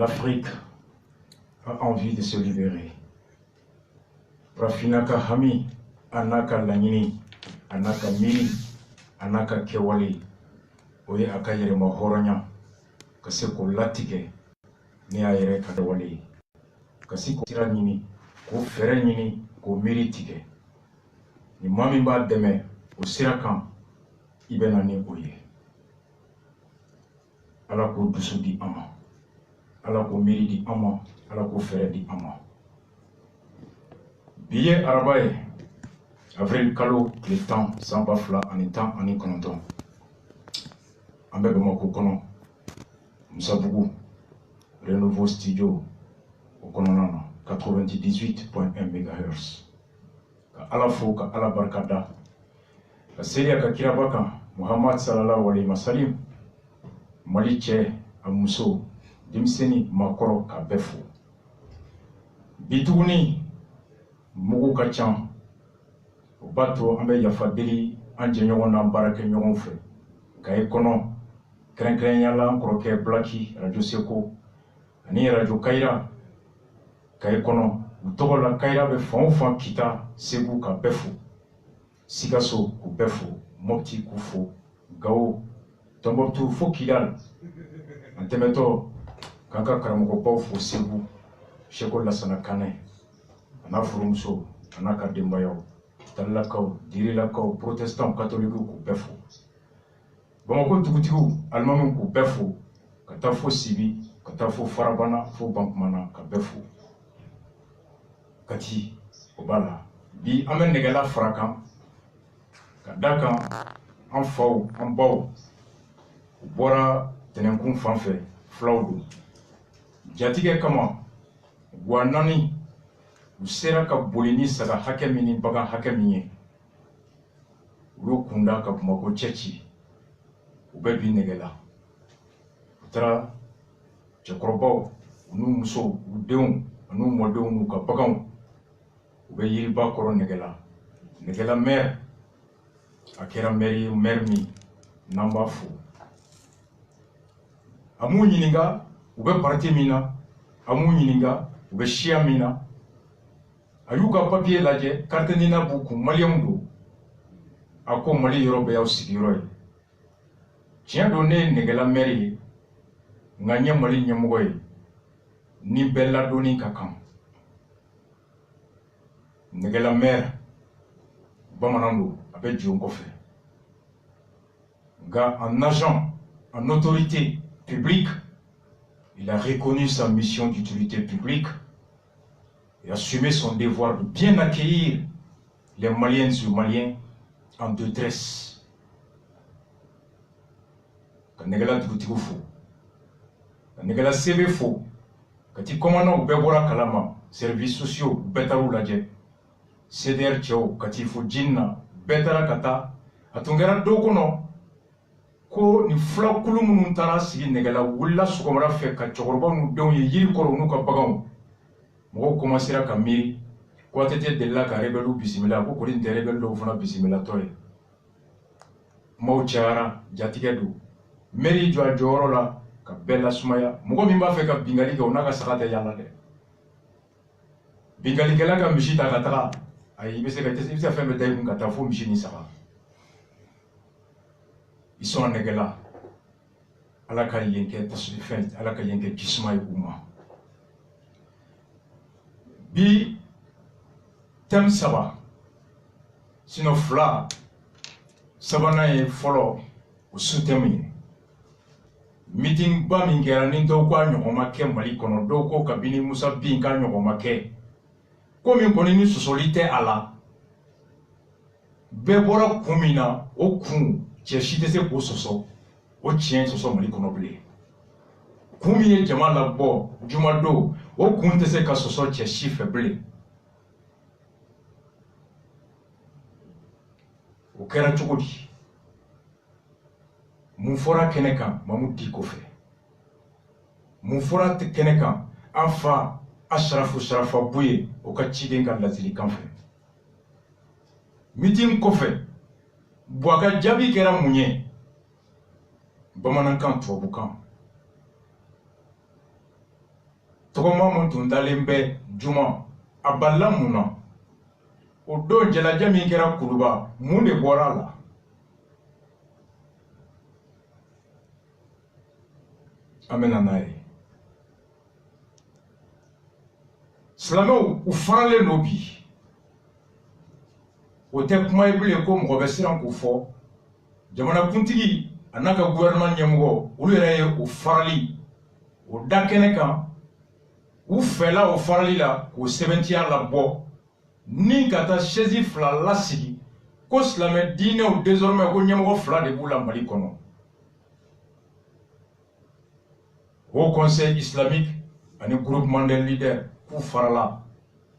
L'Afrique a envie de se libérer. Rafinaka Hami, Anaka Lanini, Anaka Mili, Anaka Kewali, Oye Akayere Mahoranya, Kaseko Latike, Niaere Kadewali, Kasiko Tiranini, Ko Ferenini, Ko Miritike, Ni Mamimba Deme, O Sirakan, Ibenani Oye. Alako Dusu di Ama. Ala ko miri di ama, ala ko fere di ama. Billet arabaye, avril kalo, le temps, sans bafla, en étant en y connaissant. En bébé moko kono, Moussa-Bougou, Renouveau Studio, au Kononana, 98.1 MHz. Ka ala fo, ka ala barkada. Ka seria ka kirabaka, Muhammad sallallahu alayhi wa sallam, Mali Tche, Amousso, Dimseni makoro ka befu bituguni mugu ka can o bato an bɛ yafa deli an jɛ ɲɔgɔn na baara kɛ ɲɔgɔn fɛ ka i kɔnɔ kɛrɛnkɛrɛnyala an kɔrɔkɛ Blaki radio Seko ani radio Kayira ka i kɔnɔ u tɔgɔ la Kayira bɛ fan o fan kita Segu ka befu Sikaso k'u befu Mopti k'u fo Gao Tombouctou fo Kidal an tɛmɛtɔ Kanka Karamoko fo Segu, Sheko Lassana Kane, Ana Furumuso, Anaka Dembayo, Talakao, Dirilakao, Protestant, Catholique ou Befo. Bamako Dugutigu, Allemand ou Befo, Katafo Sibi, Katafo Farabana, Fo Bankmana, Kabefo. Kati, Obala, Bi Amen Negala Frakan, Kadakan, Enfau, Ambao, Bora, Tenenkun Fanfe, Flaudo. Jatige kama Guanani usera ka bolini saga hake mini baga hake minye uyo kunda ka kumako chechi ubebi negela utara chakrobo unu muso udeun anu modeun ka bagan ube yiri ba koro negela mer akera mermi namba fu amu nyininga ube parti mina, amu nyininga, ube shia mina. Ayuka papier laje, carte nina buku, maliamundo. Ako mali Europe ya usigiroy. Tiens donné negela meri, nganya mali nyamugoy. Ni bella doni kakam. Negela mer, bamanando, abe djonkofe. Ga en agent, en autorité publique, il a reconnu sa mission d'utilité publique et assumé son devoir de bien accueillir les Maliennes et Maliens en détresse. Quand Negala Dugutigu fo, quand Negala Sebe fo, quand il commande au Bebora Kalama, services sociaux, Betarou Ladje, CDR Tchao, quand il faut Jinna, Betara Kata, Atungera Dokono, ko ni fula kulu minnu taara sigi negela wulila sɔgɔmada fɛ ka cɛkɔrɔba nu denw ye yiri kɔrɔ n'u ka baganw mɔgɔw commencera ka miiri ko ATT delila ka rebelle bisimila ko kɔni tɛ rebelle dɔw fana bisimilatɔ ye kumaw cayara jatigɛ don mairie jɔ a jɔyɔrɔ la ka bɛɛ lasumaya mɔgɔ min b'a fɛ ka bingali kɛ o n'a ka saga tɛ yala dɛ bingalikɛla ka misi ta ka taga ayi i bɛ se fɛn bɛɛ da i kun ka taa fo misi ni saga. Ils sont en Negela. Ala ka yenke tasufin, ala ka yenke kisma yuma. Bi tem saba. Sino fla sabana e follow o sutemi. Meeting ba min kɛra ni dɔw ko a ɲɔgɔnma kɛ Mali kɔnɔ dɔw ko kabini Musa bin ka ɲɔgɔnma kɛ ko min kɔni ni sɔsɔli tɛ a la bɛɛ bɔra kun min na o kun cɛ si tɛ se k'o sɔsɔ o tiɲɛ sɔsɔ Mali kɔnɔ bilen kun min ye jama labɔ jumadon o kun tɛ se ka sɔsɔ cɛ si fɛ bilen o kɛra cogo di mun fɔra kɛnɛ kan Mamu Diko fɛ mun fɔra kɛnɛ kan an fa Ashrafu Sharafa Buye o ka ciden ka ladilikan fɛ meeting kɔfɛ Bouaka jaabi kɛra mun ye bamanankan tubabukan togoma mun tun dalen bɛ juma a balila mun na o don jalajɛ min kɛra Kuluba mun de bɔra a la an bɛna n'a ye silamɛw u faralen don bi o tɛ kuma ye bilen ko mɔgɔ bɛ siran k'o fɔ jamanakuntigi a n'a ka gouvernement ɲɛmɔgɔ olu yɛrɛ ye o farali o da kɛnɛ kan u fɛla o farali la k'o sɛbɛntiya labɔ ni ka taa chaise fila lasigi ko silamɛ diinɛw désormais ko ɲɛmɔgɔ fila de b'u la Mali kɔnɔ Haut Conseil islamique ani groupement des leaders k'u farala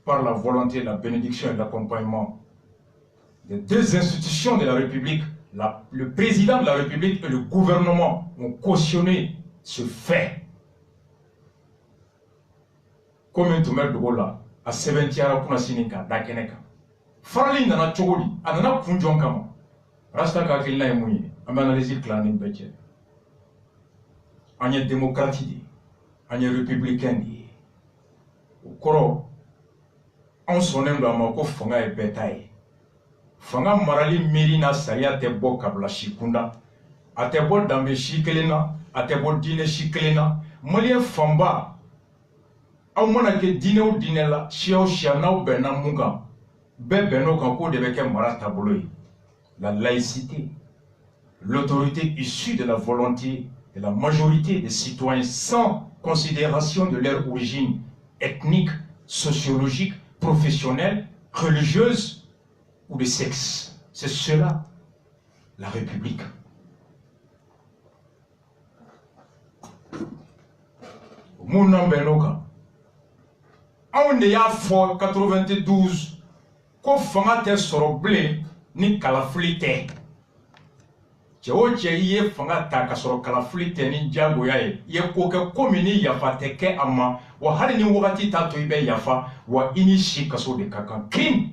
par la volonté, la bénédiction et l'accompagnement des deux institutions de la République, le président de la République et le gouvernement ont cautionné ce fait. Comme un tumeur de Gola, à 70 ans, pour Sinika, Dakeneka. Farali nana chogoli, anana kunjon kama. Rasta ka kilna emuye, amanalizi klanin beche. Anye démocratie, anye républicain. Au koro, on sonne dans ma ko fanga e betaye. Fanga marali mirina saria te bo kabla shikunda. Ate bo dambe shikelena, ate bo dine shikelena. Malien famba. Aw mana ke dine ou dine la, chia na ou bena munga. Be beno kanko de beke mara tabolo. La laïcité, l'autorité issue de la volonté de la majorité des citoyens sans considération de leur origine ethnique, sociologique, professionnelle, religieuse ou de sexe. C'est cela, la République. Mon Benoka. On est à fort 92. Ko fanga te soro blé ni kalafili te. Cɛ o cɛ I ye fanga ta ka sɔrɔ kalafili tɛ ni jagoya ye I ye ko kɛ ko min ni yafa tɛ kɛ a ma wa hali ni wagati t'a to I bɛ yafa wa I ni si kaso de ka kan crime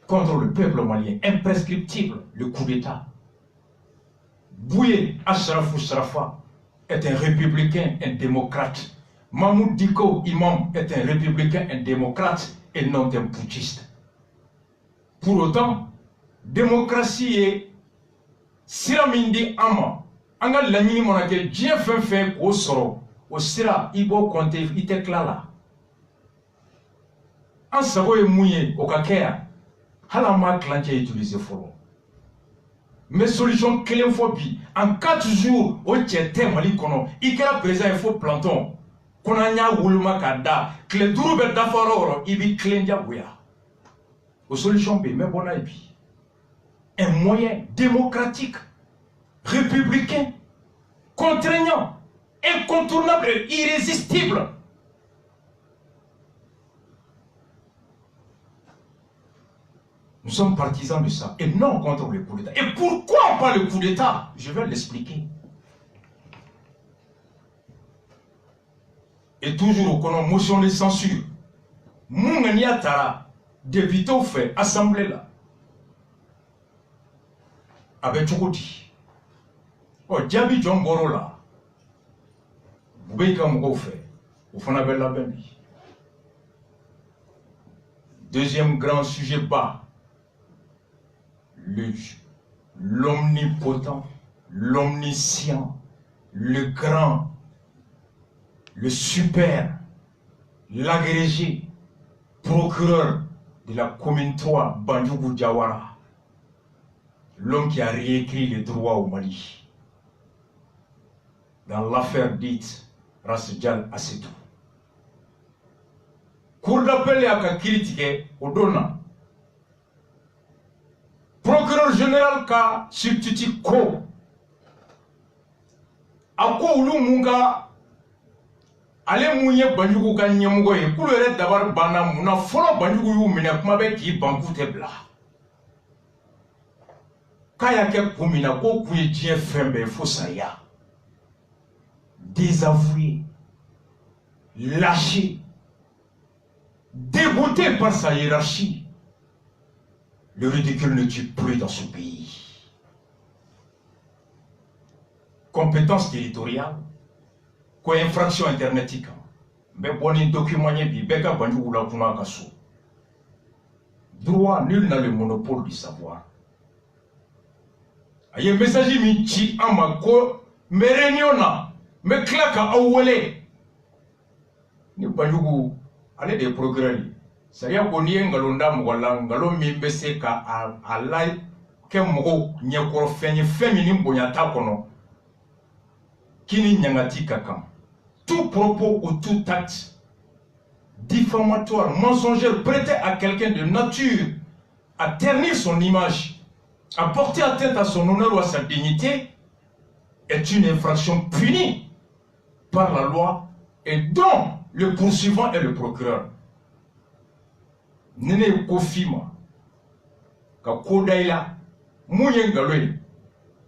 contre le peuple malien imprescriptible le coup d'état. Bouye Achrafou Srafa est un républicain, un démocrate. Mahmoud Diko Imam est un républicain, un démocrate et non un putschiste. Pour autant, démocratie est sira mindi ama anga laɲini mana kɛ diɲɛ fɛn fɛn k'o sɔrɔ o sira I b'o compter I tɛ tila la an sago ye mun ye o ka kɛ yan hali an m'a tilancɛ utiliser fɔlɔ mais solution kelen fɔ bi en 4 jours o cɛ tɛ Mali kɔnɔ I kɛra président ye fo planton ko n'an y'a woloma k'a da tile 5 bɛ dafa yɔrɔ o yɔrɔ I b'i tilen jagoya o solution bɛ yen n bɛ bɔ n'a ye bi. Un moyen démocratique, républicain, contraignant, incontournable et irrésistible. Nous sommes partisans de ça et non contre le coup d'État. Et pourquoi pas le coup d'État? Je vais l'expliquer. Et toujours au motion de censure. Moungania Tara, député au fait, assemblée là. Avec Chokoti. Oh, Djabi John Borola. Boubeka Mougoufé. Au fond, avec la Bambi. Deuxième grand sujet bas. L'omnipotent, l'omniscient, le grand, le super, l'agrégé, procureur de la commune 3, Bandjougou Diawara. L'homme qui a réécrit les droits au Mali. Dans l'affaire dite Rassidjal Assetou. Cour d'appel à ka critiquer au donna. Procureur général ka substitut ko. Ako ulu munga ale munye Bandjougou ka nyamugo ye kulu yɛrɛ dabar bana muna fɔlɔ Bandjougou y'u minɛ kuma bɛ k'i banku tɛ bila. Kaya ke kumina ko kuye diɲɛ fɛn bɛɛ fo saya. Désavoué, lâché, dégoûté par sa hiérarchie. Le ridicule ne tue plus dans ce pays. Compétence territoriale, ko infraction internetique be boni document bi be ka banju la kuma kaso droit nul n'a le monopole du savoir aye message mi ci amako mereniona me klaka awole ni banjugu ale de procureur sariya ko ni ngalonda mugalla ngalo mi bese ka alai ke mogo nyekoro fenye femini bonya ta kono kini nyangati kakam tout propos ou tout acte diffamatoire, mensongère, prêté à quelqu'un de nature à ternir son image, à porter atteinte à son honneur ou à sa dignité, est une infraction punie par la loi et dont le poursuivant est le procureur. Nene kofima ka kodaila munye ngalwe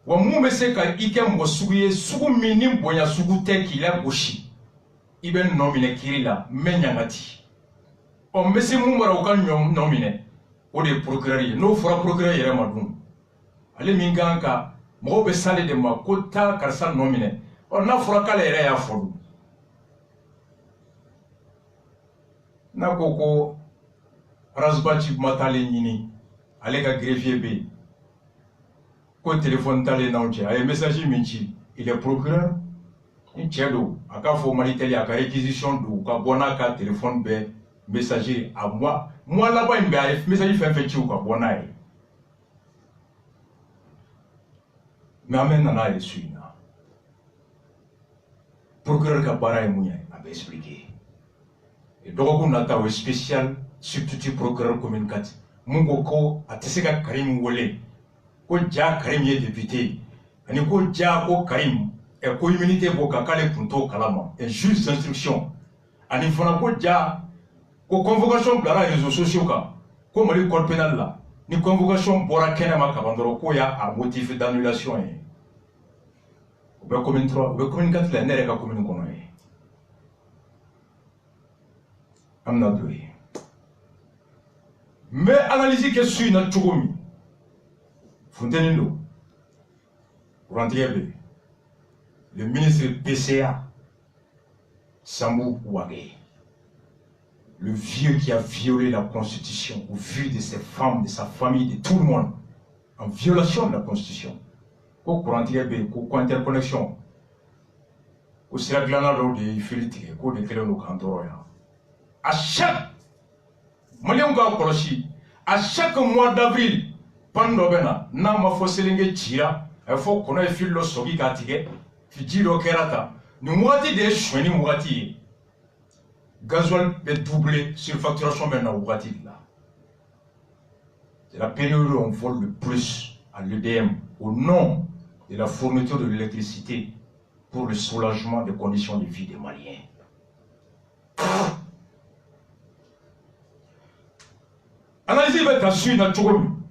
wa mumese ka ike mwosuye sugu minim bonya sugu tekila goshi iben nomine kirila menyangati o mesi mumara o kan nyom nomine o de procureur no fora procureur yere madum ale minganka mo be sale de makota karsa nomine o na fora kala yere ya fodu na koko rasbati matale nyini ale ka greffier be ko téléphone tale naunche ay message minchi il est procureur in chedo aka fo maliteli aka réquisition do ka bona ka téléphone be messager à moi là-bas il be message fait chi ka bona e mais amen na e suina procureur ka bara e munya a be expliquer et donc on a ta spécial substitut procureur commune 4 mungo ko ateseka Karim Wole ko ja Karim ye député ani ko ja ko Karim et ko immunité boka kale punto kalama et juge d'instruction ani fona ko ja ko convocation dans les réseaux sociaux ka ko mali code pénal là ni convocation bora kenema ka bandoro ko ya a motif d'annulation e be commune 3 be commune 4 la nere ka commune kono e amna doy mais analyser que sur notre choumi Fontenilo Rantiebe le ministre PCA Sambou Ouagé, le vieux qui a violé la constitution au vu de ses femmes, de sa famille, de tout le monde, en violation de la constitution. Au Rantiebe, au interconnexion, au Siraglanado de Philippe, au de Kélo Cantoroya. À chaque à chaque mois d'avril, pendant na ma foselenge tira, il faut qu'on ait fil le sogi katige, fidjiro kerata. Nous moitié des chouini moitié. Gasoil est doublé sur facturation maintenant moitié là. C'est la période où on vole le plus à l'EDM au nom de la fourniture de l'électricité pour le soulagement des conditions de vie des Maliens. Analyser votre suite dans Tchoukoum.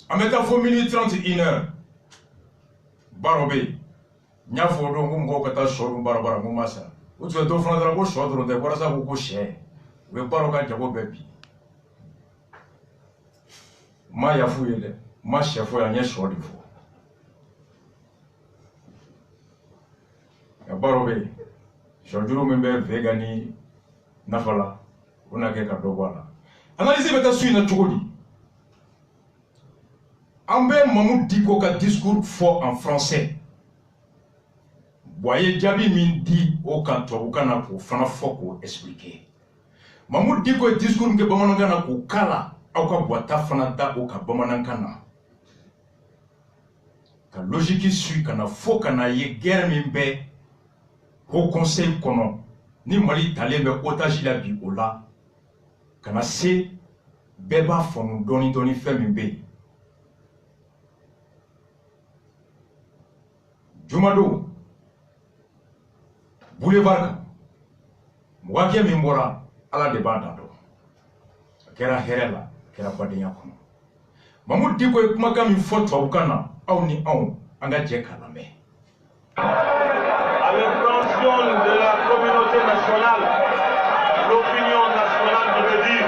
En mettant 4 minutes 31h. Barobé. Nya fodo ngum ko kata shoru barabara ngumasa. Uzo do fana dra ko shodo de barasa ko she. We baroka jabo bebi. Ma ya fuyele. Ma chefo ya nya shodo fo. Ya barobé. Shodo membe vegani nafala. Una ke ka do bala. Analysez votre suite dans Tchoukoudi. Ambe Mamoud Diko ka discours fort en français. Boye Djabi min di au kanto ou kana pour fana foko expliquer. Mamoud Diko discours nke bamanangana ko kala au ka boita fana da au ka bamanangana. Ka logique suit kana fo kana ye guerre mimbe au conseil kono ni mali talé me otage la bi ola. Kana se beba fonu doni femimbe Jumado Boulevard Mwake Mimbora ala debanda do kera herela kera badenya kono Mamoud Diko kumaka mi foto abukana au ni au anga jeka la me à l'intention de la communauté nationale, l'opinion nationale je veux dire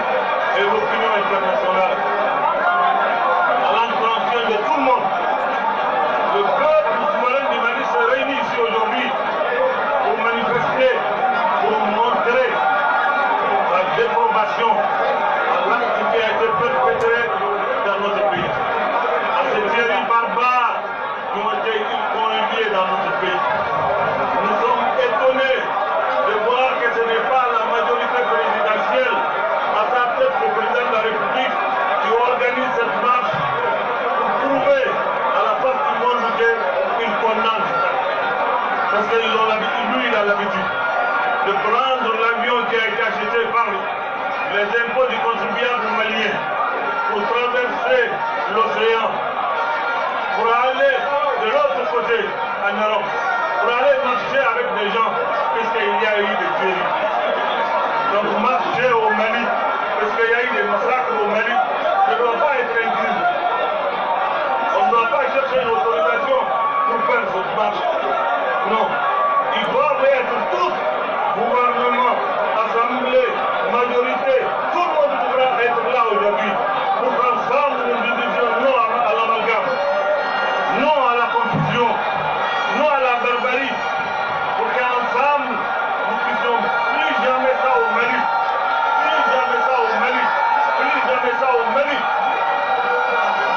et l'opinion internationale, à l'intention de tout le monde, le peuple souverain du Mali se réunit ici aujourd'hui pour manifester les impôts du contribuable malien pour traverser l'océan, pour aller de l'autre côté en Europe, pour aller marcher avec des gens, puisqu'il y a eu des tueries. Donc marcher au Mali, puisqu'il y a eu des massacres au Mali, ne doit pas être inclus. On ne doit pas chercher une autorisation pour faire cette marche. Non. Ils doivent être tous, gouvernement, assemblée, majorité, tout le monde devra être là aujourd'hui pour qu'ensemble nous disions non à l'amalgame, non à la confusion, non à la barbarie, pour qu'ensemble nous puissions plus jamais ça au Mali, plus jamais ça au Mali, plus jamais ça au Mali.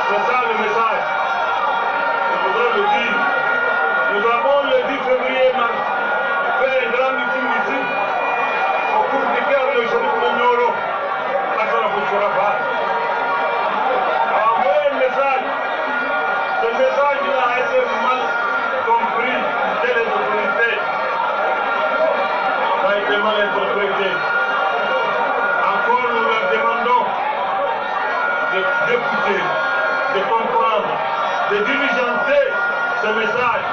C'est ça le message. Je voudrais le dire. Nous avons le 10 février fait un grand meeting ici, au cours duquel le chef de Nioro, Hassan Abouchourafa, a envoyé un message. Ce message-là a été mal compris chez les autorités. Ça a été mal interprété. Encore, nous leur demandons d'écouter, de comprendre, de diligenter ce message.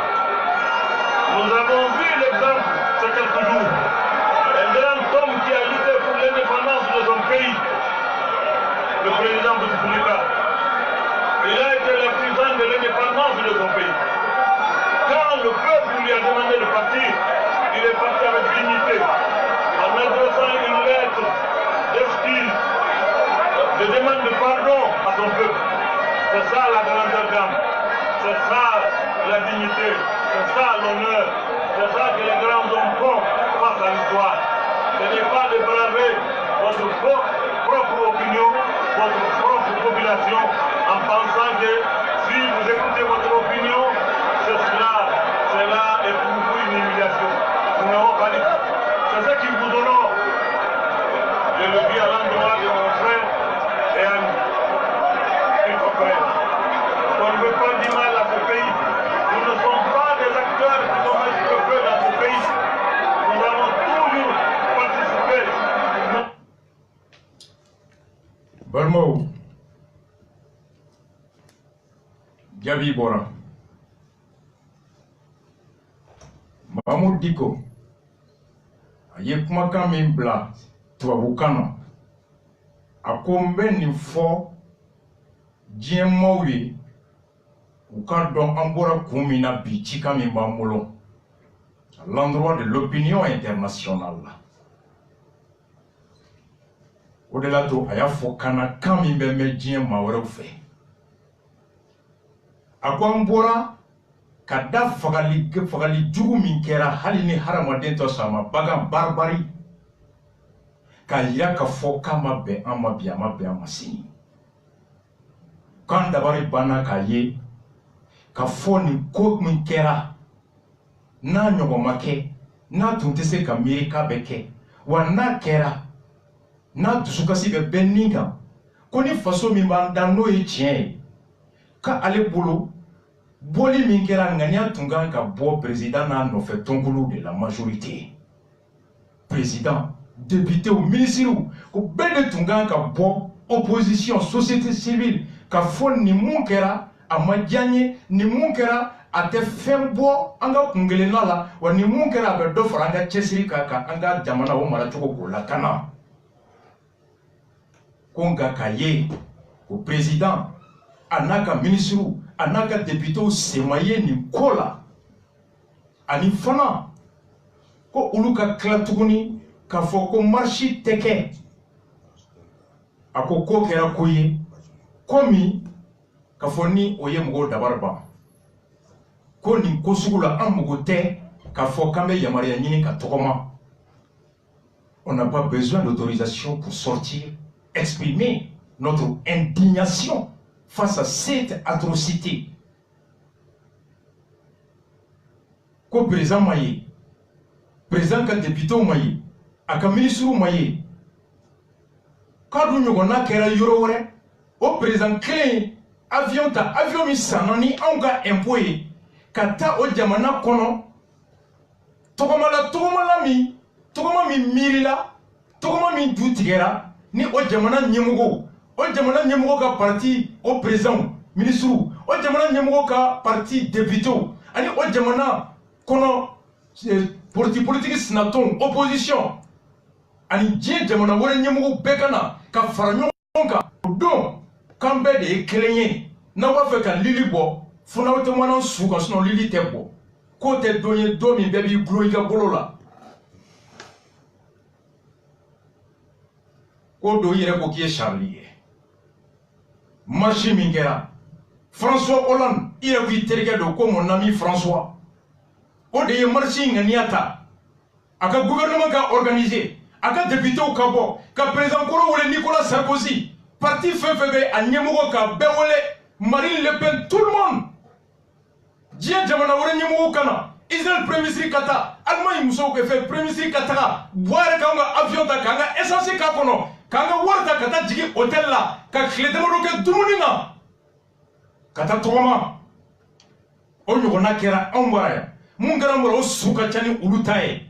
Nous avons vu l'exemple ces quelques jours. Un grand homme qui a lutté pour l'indépendance de son pays, le président Bouteflika. Il a été l'artisan de l'indépendance de son pays. Quand le peuple lui a demandé de partir, il est parti avec dignité, en adressant une lettre d'excuse, de demande de pardon à son peuple. C'est ça la grandeur d'âme, c'est ça la dignité, c'est ça l'honneur, c'est ça que les grands hommes font face à l'histoire. Ce n'est pas de braver votre propre opinion, votre propre population, en pensant que si vous écoutez votre opinion, c'est cela est pour vous une humiliation. Nous n'avons pas dit. C'est ça qui vous honore. Je le dis à l'endroit de mon frère et ami. Il faut faire. On ne veut pas du mal à ce pays. Nous ne sommes pas des acteurs qui sont mal dans ce pays. Nous allons toujours participer. Barmo Jabi Bora Mahmoud Diko aye kumakan min bila tubabukan na a ko n bɛ nin fɔ diɲɛ maaw ye u ka dɔn an bɔra kun min na bi cikan min b'an bolo à l'endroit de l'opinion internationale la o de la to a y'a fɔ kana kan min bɛ mɛn diɲɛ maa wɛrɛw fɛ a ko an bɔra ka da fagali jugu min kɛra hali ni hadamaden tɔ sɔn a ma bagan baribari k'a yira k'a fɔ k'a ma bɛn an ma bi a ma bɛn an ma sini k'an dabari banna k'a ye k'a fɔ nin ko min kɛra n'a ɲɔgɔn ma kɛ n'a tun tɛ se ka miiri k'a bɛ kɛ wa n'a kɛra n'a dusukasi bɛ bɛɛ nin kan ko ni faso min b'an da n'o ye tiɲɛ ye k'ale bolo boli min kɛra ŋaniya tun kan ka bɔ président n'a nɔfɛ tɔnkulu de la majorité président députés ministres ko bɛɛ de tun kan ka bɔ opposition société civile ka fɔ nin mun kɛra a ma diya n ye nin mun kɛra a tɛ fɛn bɔ an ka kunkelenna la wa nin mun kɛra a bɛ dɔ fara an ka cɛsiri kan ka an ka jamana o maracogo k'o lakana ko nka k'a ye o président a n'a ka ministres a n'a ka députés sen ma ye nin ko la ani fana ko olu ka tila tuguni k'a fɔ ko marche tɛ kɛ a ko kɛra ko ye ko min k'a fɔ ni o ye mɔgɔw dabari ban ko nin ko sugu la an mago tɛ k'a fɔ k'an bɛ yamaruya ɲini ka tɔgɔma. On n'a pas besoin d'autorisation pour sortir, exprimer notre indignation face à cette atrocité. Ko président maye, président ka député maye, aka ministre maye. Kadu ɲɔgɔnna kɛra yɔrɔ wɛrɛ, o président kelen avion ta avion min sanna ni anw ka impôt ye ka taa o jamana kɔnɔ tɔgɔma min miirila, tɔgɔma min ju tigɛra ni o jamana ɲɛmɔgɔ o jamana ɲɛmɔgɔ ka parti o président ministre o jamana ɲɛmɔgɔ ka parti député ani o jamana kɔnɔ politique sinatɔn opposition ani diɲɛ jamana wɛrɛ ɲɛmɔgɔ bɛɛ ka na ka fara ɲɔgɔn kan o don k'an bɛɛ de ye kelen ye n'aw b'a fɛ ka lili bɔ fo n'aw tɛ mana su kan sinon lili tɛ bɔ k'o tɛ don ye don min bɛɛ b'i gulo i ka bolo la k'o don i yɛrɛ ko k'i ye Charlie ye marche min kɛra François Hollande i yɛrɛ k'i terikɛ don ko mon ami François o de ye marche in ŋaniya ta a ka gouvernement ka organiser a ka députéw ka bɔ ka président kɔrɔ wele Nicolas Sarkozy parti fɛn fɛn bɛ a ɲɛmɔgɔ ka bɛɛ wele Marine Le Pen tout le monde diɲɛ jamana wɛrɛ ɲɛmɔgɔw ka na Israël premier ministre ka taa Allemagne musow kɛ fɛ premier ministre ka taga Buhari k'an ka avion ta k'an ka essence k'a kɔnɔ k'an ka wari ta ka taa jigin hôtel la ka tile damadɔ kɛ dumuni na ka taa tɔgɔma o ɲɔgɔnna kɛra anw bara yan mun kɛra mɔgɔ o su ka ca ni olu ta ye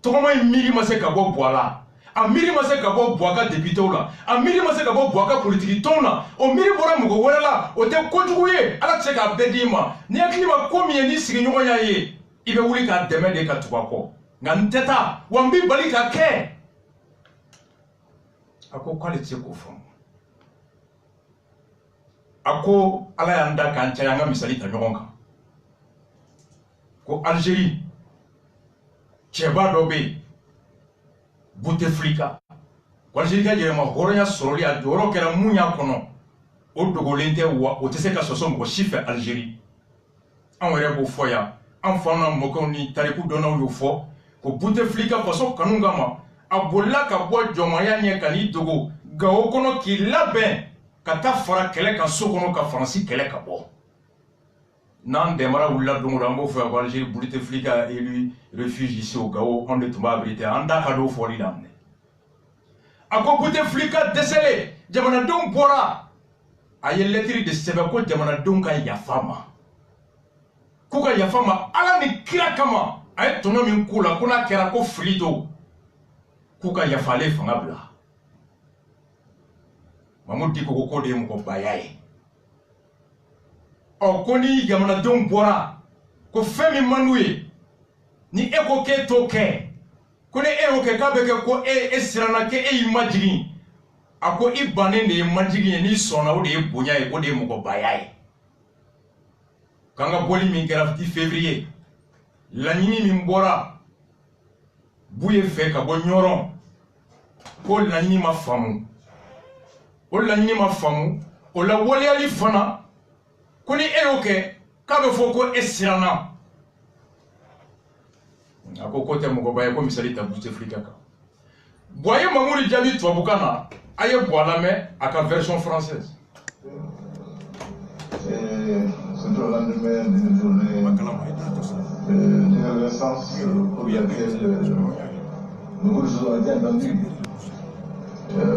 tɔgɔma in miiri ma se ka bɔ Buwa la a miiri ma se ka bɔ Buwa ka députéw la a miiri ma se ka bɔ Buwa ka politique tɔnw na o miiri bɔra mɔgɔ wɛrɛ la o tɛ kojugu ye Ala tɛ se k'a bɛɛ d'i ma ni hakili ma ko min ye n'i sigiɲɔgɔn y'a ye i bɛ wuli k'a dɛmɛ de ka tugu a kɔ nka n tɛ taa wa n b'i bali k'a kɛ a ko k'ale tɛ se k'o faamu a ko Ala y'an da k'an caya an ka misali ta ɲɔgɔn kan ko Algérie cɛba dɔ bɛ yen Bouteflika ko Algérie ka yɛrɛma hɔrɔnya sɔrɔli a jɔyɔrɔ kɛra mun y'a kɔnɔ o dogolen tɛ wa o tɛ se ka sɔsɔ mɔgɔ si fɛ Algérie anw yɛrɛ b'o fɔ yan an faw n'a mɔkɛw ni tariku dɔnnaw y'o fɔ ko Bouteflika faso kanu kama a bolila ka bɔ jɔnmaya ɲɛ ka n'i dogo Gao kɔnɔ k'i labɛn ka taa fara kɛlɛ kan so kɔnɔ ka Faransi kɛlɛ ka bɔ n'an dɛmɛra wulila don o don an b'o fɔ yan ko Algérie Bouteflika a élu refuge ici au Gao anw de tun b'a abrité an da ka don fɔli daminɛ a ko Bouteflika dɛsɛlen jamanadenw bɔra a ye lɛtiri de sɛbɛn ko jamanadenw ka yafa ma k'u ka yafa ma Ala ni kira kama a ye tɔnɔ min k'u la ko n'a kɛra ko fili don k'u ka yafa ale fanga bila Mamadou Diko ko de ye mɔgɔ baya ye ko ni jamanadenw bɔra ko fɛn min man d'u ye ni e ko k'e t'o kɛ ko ni e y'o kɛ k'a bɛ kɛ ko e siranna k'e y'i majigin a ko i bannen de ye majigin ye n'i sɔnna o de ye bonya ye o de ye mɔgɔbaya ye k'an ka bɔli min kɛra 10 février laɲini min bɔra Buye fɛ ka bɔ Ɲɔrɔn ko laɲini ma faamu o laɲini ma faamu o la waleyali fana ko ni e y'o kɛ k'a bɛ fɔ ko e siranna a ko tɛ mɔgɔba ye ko misali ta Bouteflika kan Buwa ye Mamudu jaabi tubabukan na a ye Buwa lamɛn a ka version française. C'est au lendemain d'une journée d'effervescence pour laquelle beaucoup de choses ont été entendues,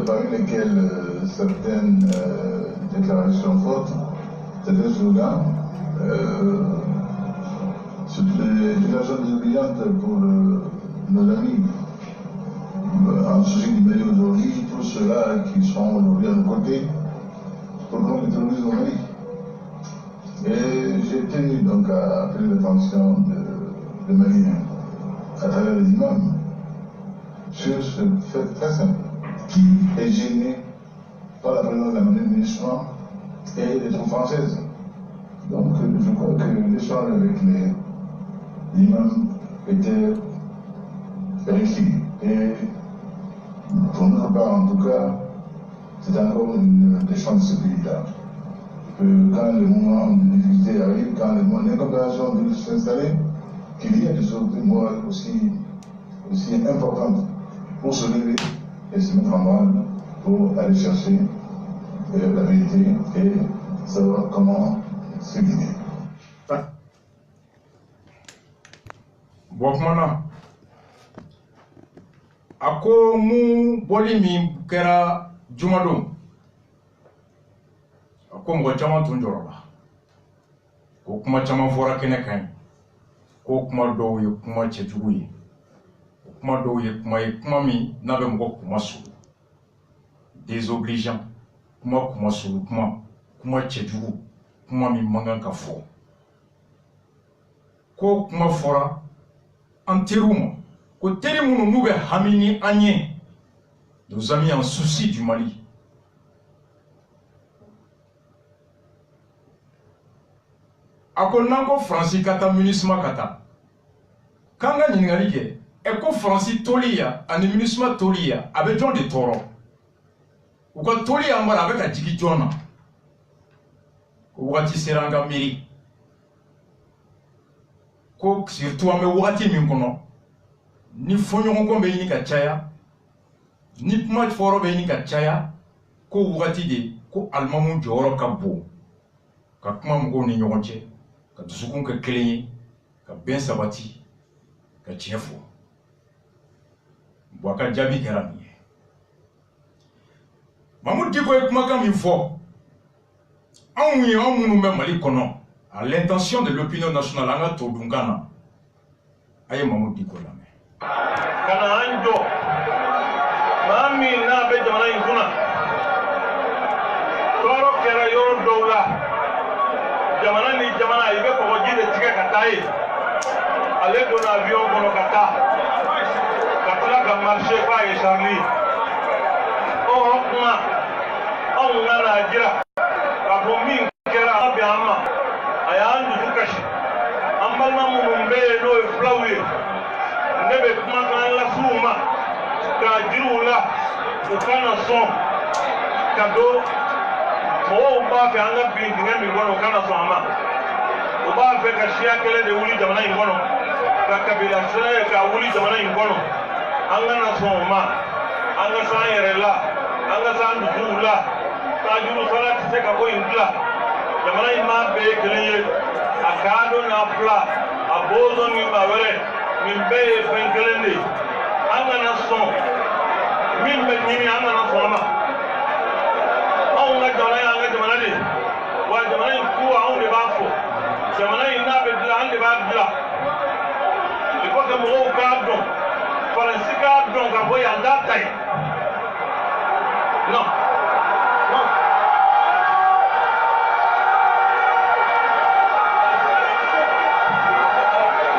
parmi lesquelles certaines déclarations fortes, certains slogans, des déclarations désobligeantes pour nos amis en souci d'immédiat aujourd'hui, tous ceux-là qui sont aujourd'hui à nos côtés pour contre le terrorisme au Mali. Et j'ai tenu donc à appeler l'attention de Maliens à travers les imams sur ce fait très simple. Qui est gêné par la présence de la monnaie de l'islam et des troupes françaises? Donc je crois que l'échange avec les imams était réussi. Et pour notre part en tout cas, c'est encore des chances de ce pays-là. Quand le moment de difficulté arrive, quand le moment d'incompréhension doit s'installer, qu'il y a des choses de morale aussi importantes pour se lever et se mettre en branle pour aller chercher la vérité et savoir comment se guider. Bokmana ako mu boli min kɛra jumadon ko mɔgɔ caman tun jɔrɔ la ko kuma caman fɔra kɛnɛ kan ye ko kuma dɔw ye kuma cɛjugu ye kuma dɔw ye kuma min n'a bɛ mɔgɔ kuma suru désobligeant, comment solo, comment tchedougou, comment mi mangan ka fo. Ko kuma fora, en terouma, ko terimounou noube hamini anye, nos amis en souci du Mali. Ako nanko Fransi kata munisma kata. Kanga nyingali ke, eko Fransi tolia, ane munisma tolia, abe John de Toro. Uka tolia mbara abe ka jigi Johna. Wati seranga miri. Ko surtout ame wati minkono. Ni fonyon ko be ni ka chaya. Ni pmat foro be ni ka chaya. Ko wati de, ko almamu joro ka bo. Ka kuma mgo ni nyonche. Ka dusukun ka kelenye, ka ben sabati, ka tiefo. Waka jabi kerami. Mamoud Diko et Kumaka Mifo. Mali kono, à l'intention de l'opinion nationale, anga to dungana. Aye Mamoud Diko la me. Kana anjo. Mami na be jamana inguna. Toro kera yoro doula. Jamana ni jamana ibe ko jide tika katai. Ale dona avion kono kata. Katala ka marché pa e Charlie. Oh kuma. On na jira. Ka bomi kera abi amma. Aya andu tukashi. Ambalna mumbe no flawi. Nebe kuma kan la suma. Ka jirula. Ukana son. Kado o ba fe anga bi dinga mi wono kana so ama o ba fe ka shia kele de wuli jamana ingono ka kabila sele ka wuli jamana ingono anga na so ma anga sa yerela anga sa ndula ta juru sala tse ka ko indla jamana ima be kele ye akado na pla abozo ni mawere min be fen kele ni anga na so min be ni anga na so ma jamana de wa jamana ku aun de bafo jamana ina be dila ande ba dila le ko ke mo ka don faransi ka don ka boya ndatai no no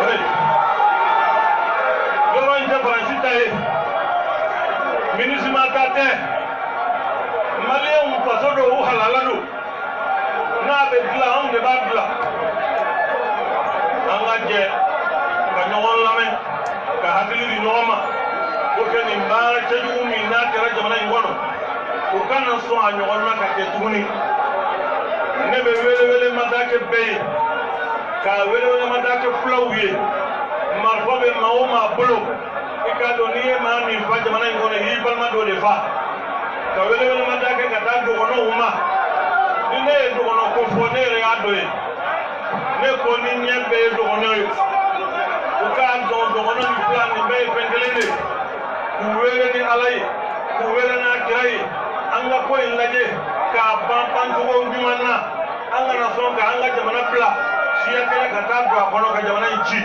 ouais yo ro faransi tai ministre makate Malien pasodo u halalado na be dila on de badla angaje ka nyawon lame ka hakili di noma ko ken imbara teju mi na tera jamana ingono ko kana so anyawon na ka tetuni ne be wele madake be ka wele madake flawye marfo be mauma bolo ikado ni ma mi fa jamana ingono yi palma do de fa ka wele madake ka ta do no uma ni ne do no ko fonere adoe ne ko ni nyembe do no yo ko ka do no ni plan ni be pengelene ku wele ni alai ku wele na kirai anga ko ilaje ka pampan ko ngi manna anga na so ka anga jamana pla siya kala ka ta do ko no ka jamana ichi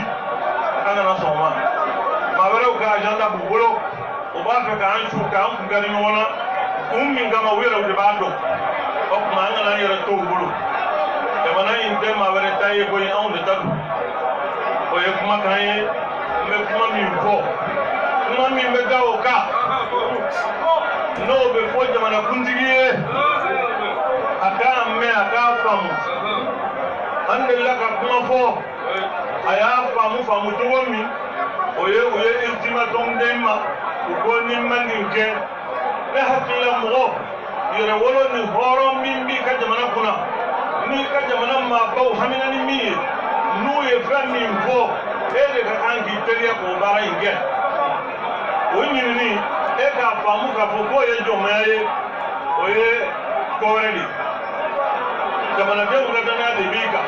anga na so ma wele ka ajanda bubulo o ba ka an shu ka an ngari wona ummi ngama wira de bado o ma ngala yara to bulu e mana inde ma wara tayi boy on de tadu o e kuma kai me kuma mi me ga o ka no be fo jamana kundigiye aka me aka famu ande la ka kuma fo aya famu to mi o ye ultimatum demma ko ni mandinke ne hakila mo yere wolo ni horo mimbi ka jamana kuna ni ka jamana ma baw hamina ni mi nu ye fami mvo ele ka angi teria ko bara inge woni ni e ka famu ka fo ye jomaye o ye koreli jamana de ko dana de bika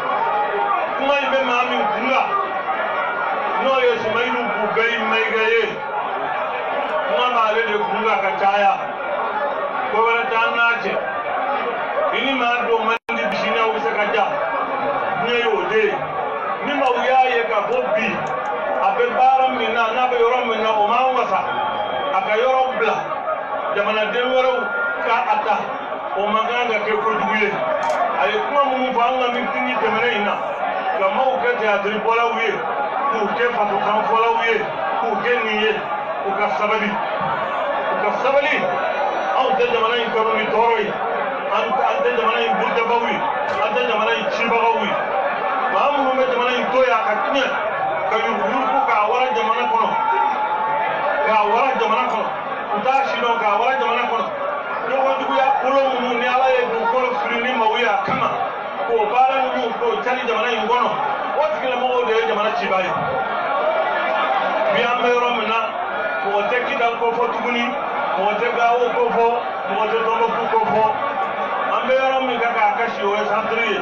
kuma ibe ma mi kula no ye sumailu ku gai mai gaye kuma ma le de kula ka chaya ko wala tanaje ini ma do mandi bisina wusa kaja ne yo de ni ma uya ye ka hobbi abe baram mina na be yorom mina o ma wasa aka yorom bla jamana de woro ka o maganga ke ko duye ay kuma mu fa nga mi tingi temene ina ka mo ke te adri bola wiye ku ke fa to kan bola wiye ku ke niye ku ka sabali aw de jamana in karu ni toroi ante jamana in burda bawi ante jamana in chibawi ba mu me jamana in toya ka tinya ka yu ku ka wara jamana kono uta shino ka wara jamana kono yo wondu ya kulo mu ni ala ye du kulo frini mawiya kama ko bara mu ko tani jamana in gono wati kila mo de jamana chibai bi amero mina ko te kidal ko fo tuguni ko te gawo ko fo ko te tomo ko fo amero mi ka kashi o santri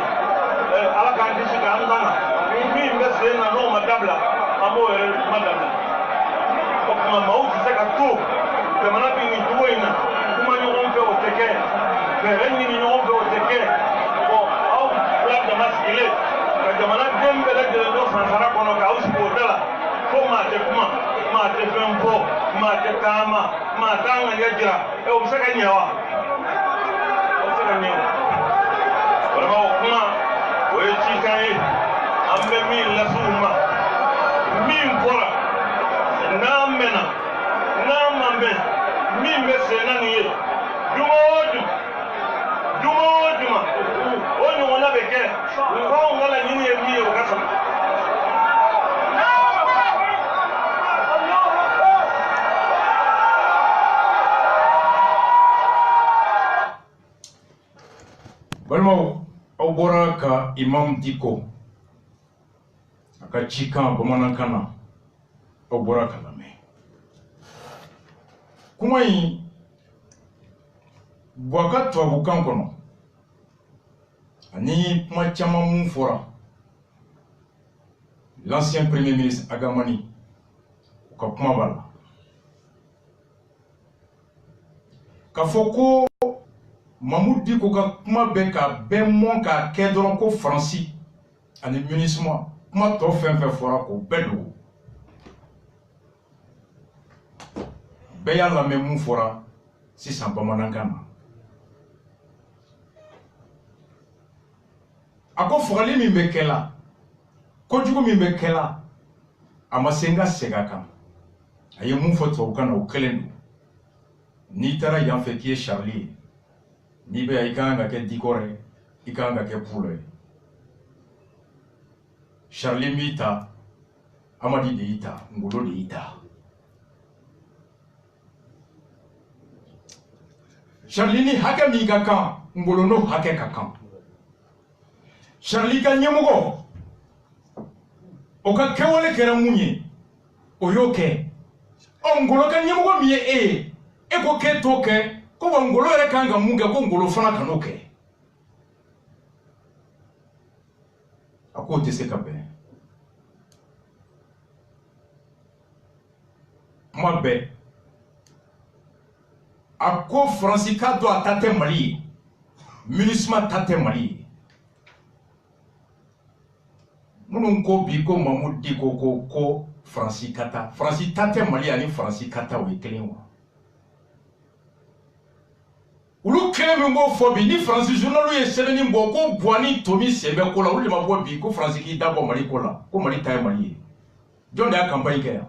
ala ka disi ka andana mi mbese na no madabla amo madabla ko kuma mauti saka tu jamana bi ni duoina kuma nyogon fe o teke berenni ni nyogon fe o teke ko au plan de masile ka jamana dembe la de no sansara kono ka usi ko dala ko ma te fempo ma te kama ma tanga yajira e o saka nyawa wala kuma o e ci kai ambe mi la suma mi mbora na mena na mambe mi mbese na niye dumo onyo wona beke ko ngala nyini e mi o kasa Balmo au bora ka Imam Diko aka cikan bamanankana au bora ka lame kuma yi bwaka tubabukan kono ani kuma caman mun fɔra l'ancien premier ministre Agamani u ka kuma b'a la k'a fɔ ko Mamoudou Diko ka kuma bɛ ka bɛɛ mɔn k'a kɛ dɔrɔn ko Faransi ani MINUSMA kuma tɔ fɛn fɛn fɔra k'o bɛɛ dogo bɛɛ y'a lamɛn mun fɔra sisan bamanankan na a ko fagali min bɛ kɛ la kojugu min bɛ kɛ la a ma se n ka segin a kan a ye mun fɔ tubabukan na o kelen don n'i taara yan fɛ k'i ye Charlie ye n'i bɛ yan i kan ka kɛ Diko ye i kan ka kɛ Poulo ye Charlie m'i ta Amadi de y'i ta Ngolo de y'i ta Charlie ni hakɛ min ka kan Ngolo n'o hakɛ ka kan Charlie ka ɲɛmɔgɔ o ka kɛwale kɛra mun ye o y'o kɛ Ngolo ka ɲɛmɔgɔ min ye e ye e ko k'e t'o kɛ ko wa Ngolo yɛrɛ kan ka mun kɛ ko Ngolo fana kan'o kɛ a ko o tɛ se ka bɛn kuma bɛɛ a ko Faransi k'a dɔn a ta tɛ Mali ye MINUSMA ta tɛ Mali ye minnu ko bi ko Mamoudou Diko ko Faransi ka taa Faransi ta tɛ Mali ani Faransi ka taa o ye kelen wa olu kelen min b'o fɔ bi ni Faransi journal ye sɛbɛnni bɔ ko Buwani Tomi sen bɛ ko la olu de ma bɔ bi ko Faransi k'i da bɔ Mali ko la ko Mali ta ye Mali ye jɔn de y'a campagne kɛ yan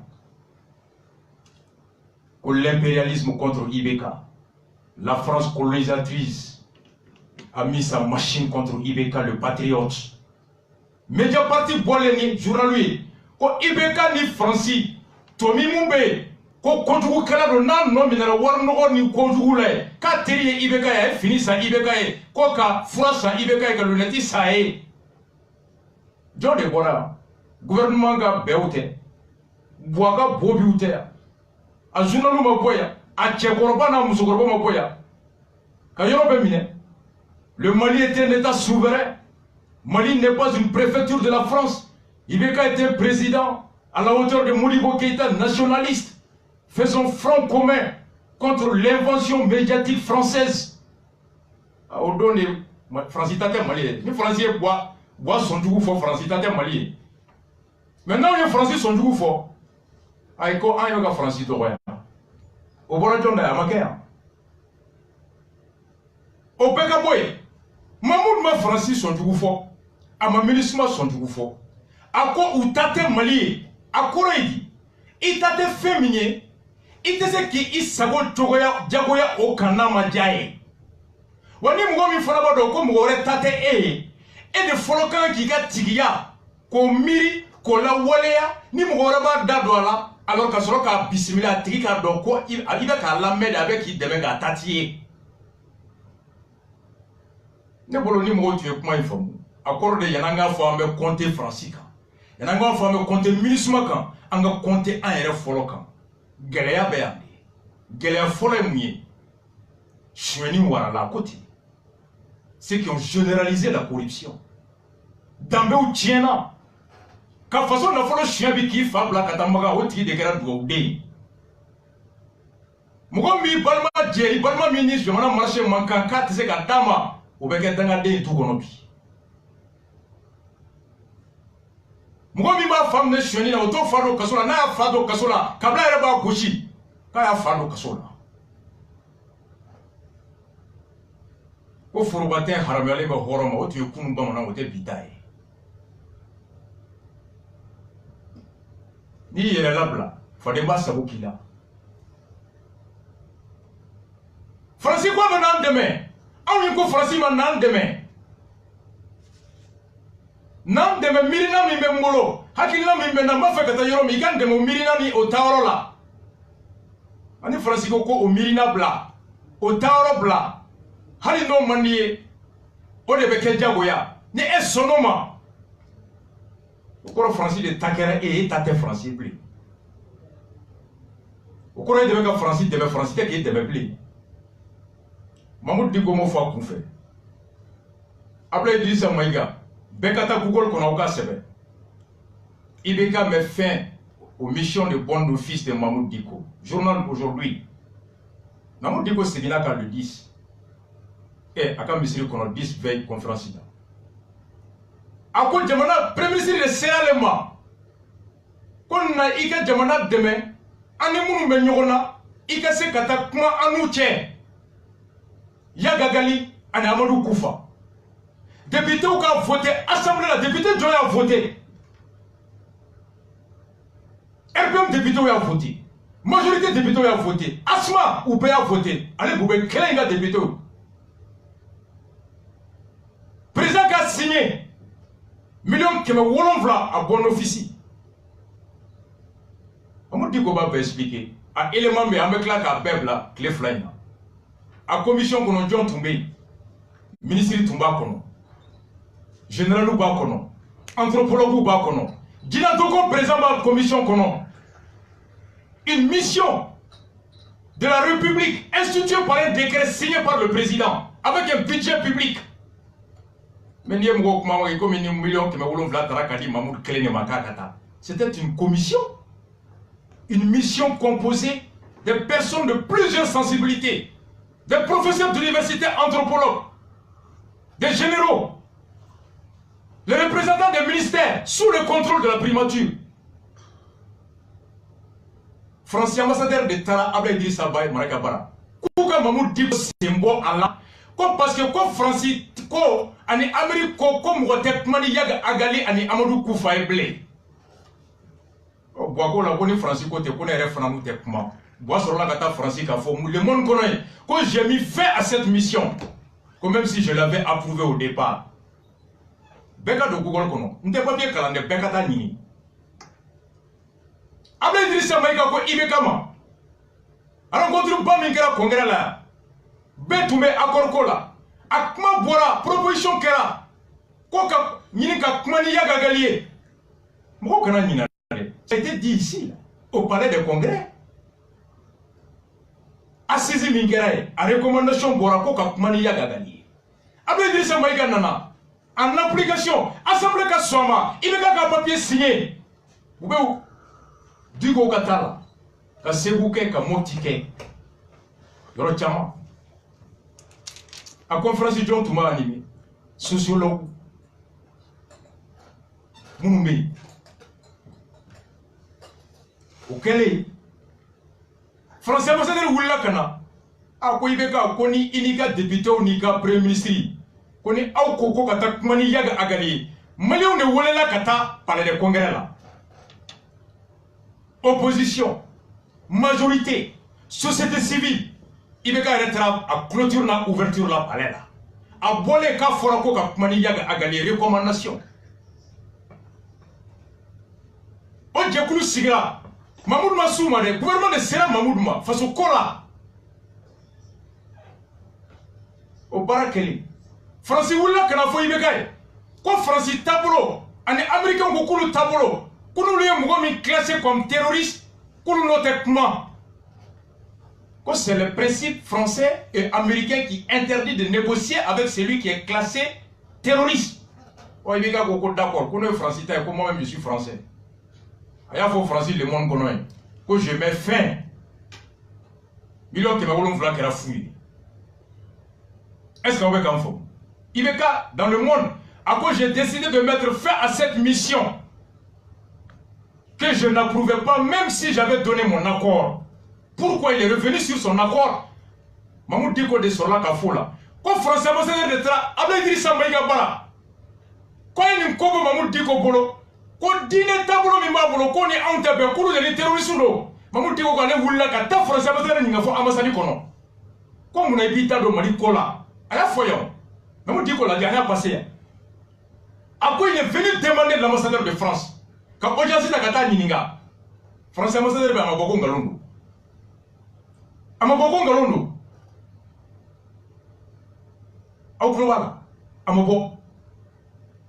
ko l'impérialisme contre IBK la France colonisatrice a mis sa machine contre IBK le patriote Mediapart bɔlen ni journal ye ko IBK ni Faransi Tomi mun bɛ yen ko kojugu kɛla don n'a nɔ minɛra wari nɔgɔ ni kojugu la ye k'a teri ye IBK ye a ye fini san IBK ye ko ka fura san IBK ye ka lunɛti san a ye jɔn de bɔra gouvernement ka bɛɛw tɛ Buwa ka bobiw tɛ yan a journalu ma bɔ yan a cɛkɔrɔba n'a musokɔrɔba ma bɔ yan ka yɔrɔ bɛɛ minɛ le Mali était un état souverain Mali n'est pas une préfecture de la France IBK était président à la hauteur de Modibo Keïta nationaliste faisons front commun contre l'invention médiatique française. Au don de Francis Tata Mali. Ni Français boit son jougou fort Francis Tata Mali. Maintenant, il y a Francis son jougou fort. Aïko, un yoga Francis de Roya. Au bon de la Makea. o bɛɛ ka bɔ yen Mahmoud ma Faransi sɔnjugu fɔ a ma MINUSMA ma sɔnjugu fɔ a ko u ta tɛ Mali ye a kɔrɔ ye di i ta tɛ fɛn min ye i tɛ se k'i sago jagoya o kan n'a ma diya ye wa ni mɔgɔ min fana b'a dɔn ko mɔgɔ wɛrɛ ta tɛ e ye e de fɔlɔ kan k'i ka tigiya k'o miiri k'o lawaleya ni mɔgɔ wɛrɛ b'a da don a la alors ka sɔrɔ k'a bisimila a tigi k'a dɔn ko i bɛ k'a lamɛn de a bɛ k'i dɛmɛ k'a ta t'i ye ne bolo ni mɔgɔw tun ye kuma in faamu a kɔrɔ de yan'an k'a fɔ an bɛ compter Faransi kan yan'an k'a fɔ an bɛ compter MINUSMA kan an ka compter an yɛrɛ fɔlɔ kan gɛlɛya bɛ yan de gɛlɛya fɔlɔ ye mun ye sonyɛni warala ko ten ceux qui ont généralisé la corruption danbew tiɲɛna ka faso nafolo suɲɛ bi k'i fa bila ka taa maga o tigi de kɛra dugawuden ye mɔgɔ min balima jɛ i balima min ni jamana marché man kan k'a tɛ se ka d'a ma o bɛ kɛ dangaden ye du kɔnɔ bi mɔgɔ min b'a fa minɛ suɲɛni na o t'o fa don kaso la n'a y'a fa don kaso la kabila yɛrɛ b'a gosi k'a y'a fa don kaso la ko foroba tɛ haramuyalen bɛ hɔrɔn ma o tun ye kunun bamanan o tɛ bi ta ye n'i yɛrɛ labila faden b'a sago k'i la Faransi ko bɛ n'an dɛmɛ anw ye ko Faransi ma n'an dɛmɛ miirina min bɛ n bolo hakilina min bɛ n na n b'a fɛ ka taa yɔrɔ min i ka n dɛmɛ o miirina ni o taayɔrɔ la ani Faransi ko o miirina bila o taayɔrɔ bila hali n'o man di ye o de bɛ kɛ jagoya ni e sɔnn'o ma o kɔrɔ Faransi de ta kɛra e ta tɛ Faransi bilen o kɔrɔ e de bɛ ka Faransi dɛmɛ Faransi tɛ k'e dɛmɛ bilen Mahmoud Dicko m'o fɔ a kun fɛ Abdoulaye Idrissa Maïga bɛɛ ka taa Google kɔnɔ aw ka sɛbɛn IBK met fin aux missions de bonne office de Mahmoud Dicko journal aujourd'hui Mahmoud Dicko seginna ka le 10 a ka misiri kɔnɔ 10 veille conférence la a ko jamana premier ministre de sera ale ma ko na i ka jamana dɛmɛ ani minnu bɛ ɲɔgɔn na i ka se ka taa kuma an n'u cɛ Yagagali ani Amadou Koufa députés ka voté assemblée la député jɔn y'a voté RPM député y'a voté majorité député y'a voté Asma u bɛɛ y'a voté ale b'u bɛ kelen ka député président ka signé $700,000 à bon office. On dit qu'on va expliquer. À élément mais avec la cabebla clé flying. À commission qu'on a John Tombé, ministre Tumba Kono, général Ouba Kono, anthropologue Ouba Kono, Djinatoko président de la commission Kono. Une mission de la République instituée par un décret signé par le président avec un budget public. C'était une commission, une mission composée de personnes de plusieurs sensibilités, des professeurs d'université anthropologues, des généraux, les représentants des ministères sous le contrôle de la primature. Français ambassadeur de Tara Abdoulaye Idrissa Marakabara. Kouka Mahmoud Dicko Sembo Allah. Parce que comme Francis, ani Amérique, comme Rotekmani Yaga Agali, ani Amadou Koufa et Blé. Boago la bonne Francis, côté connaît Refranou Tekma. Bois sur la gata Francis, le monde connaît. Quand j'ai mis fin à cette mission, comme même si je l'avais approuvé au départ. Beka de Google Kono, n'était pas bien calendé, Beka Tanini. Abdoulaye Idrissa Maïga ko Ibekama. Alors contre pas Minkera Congrès là. Betume accord ko la. Akma bora proposition kera. Ko ka nyini ka kuma ni yaga galie. Moko kana nyina. Ça a été dit ici au palais des congrès. Assisi Minkera a recommandation bora ko ka kuma ni yaga galie. Abdoulaye Idrissa Maïga nana en application assemblée ka soma, il ka papier signé. Vous Dicko Katala, ka Sebouke, ka Motike, Yoro Chama. À conférence de John Touma animé, sociologue, Mounoumé. Au Kélé, Français ambassadeur Willa Kana, a ko ibeka ko ni inika député ou nika premier ministre ko ni aw ko kata kumani yaga agali malion ne wolela kata palais de congrès là opposition majorité société civile ibeka retra a clôture na ouverture la palais là a bolé ka fora ko ka kumani yaga agali recommandation on jekulu sigira Mahmoud Massouma de gouvernement de Sera Mahmoud Ma face au Kola au Barakeli Francis Wula kana fo ibekay ko Francis tabolo ani américain ko kulu tabolo kunu le mo mi classé comme terroriste kunu notement ko c'est le principe français et américain qui interdit de négocier avec celui qui est classé terroriste. O ibeka ko d'accord kunu Francis tay ko moi même je suis français. Il faut Francis le monde connaît que je mets fin. Million qui m'a voulu faire la fouille. Est-ce qu'on veut qu'en faut? Il est cas dans le monde à quoi j'ai décidé de mettre fin à cette mission que je n'approuvais pas même si j'avais donné mon accord. Pourquoi il est revenu sur son accord? Mamoud dit qu'on est sur la cafoula. Quand Français m'a dit de tra, avec Idrissa Maïga Bara. Quand il me couvre Mamoud dit qu'on bolo. Ko dine tabolo mi mabolo ko ni anta be kulu de terroriste do mamuti ko kale wulla ka ta français ba ni ngafo amasani kono ko muna ibita do mali kola aya foyo mamuti ko la dernière passé après il est venu demander l'ambassadeur de France ka audience ta kata ninga français ambassadeur be amaboko ngalondo au global amaboko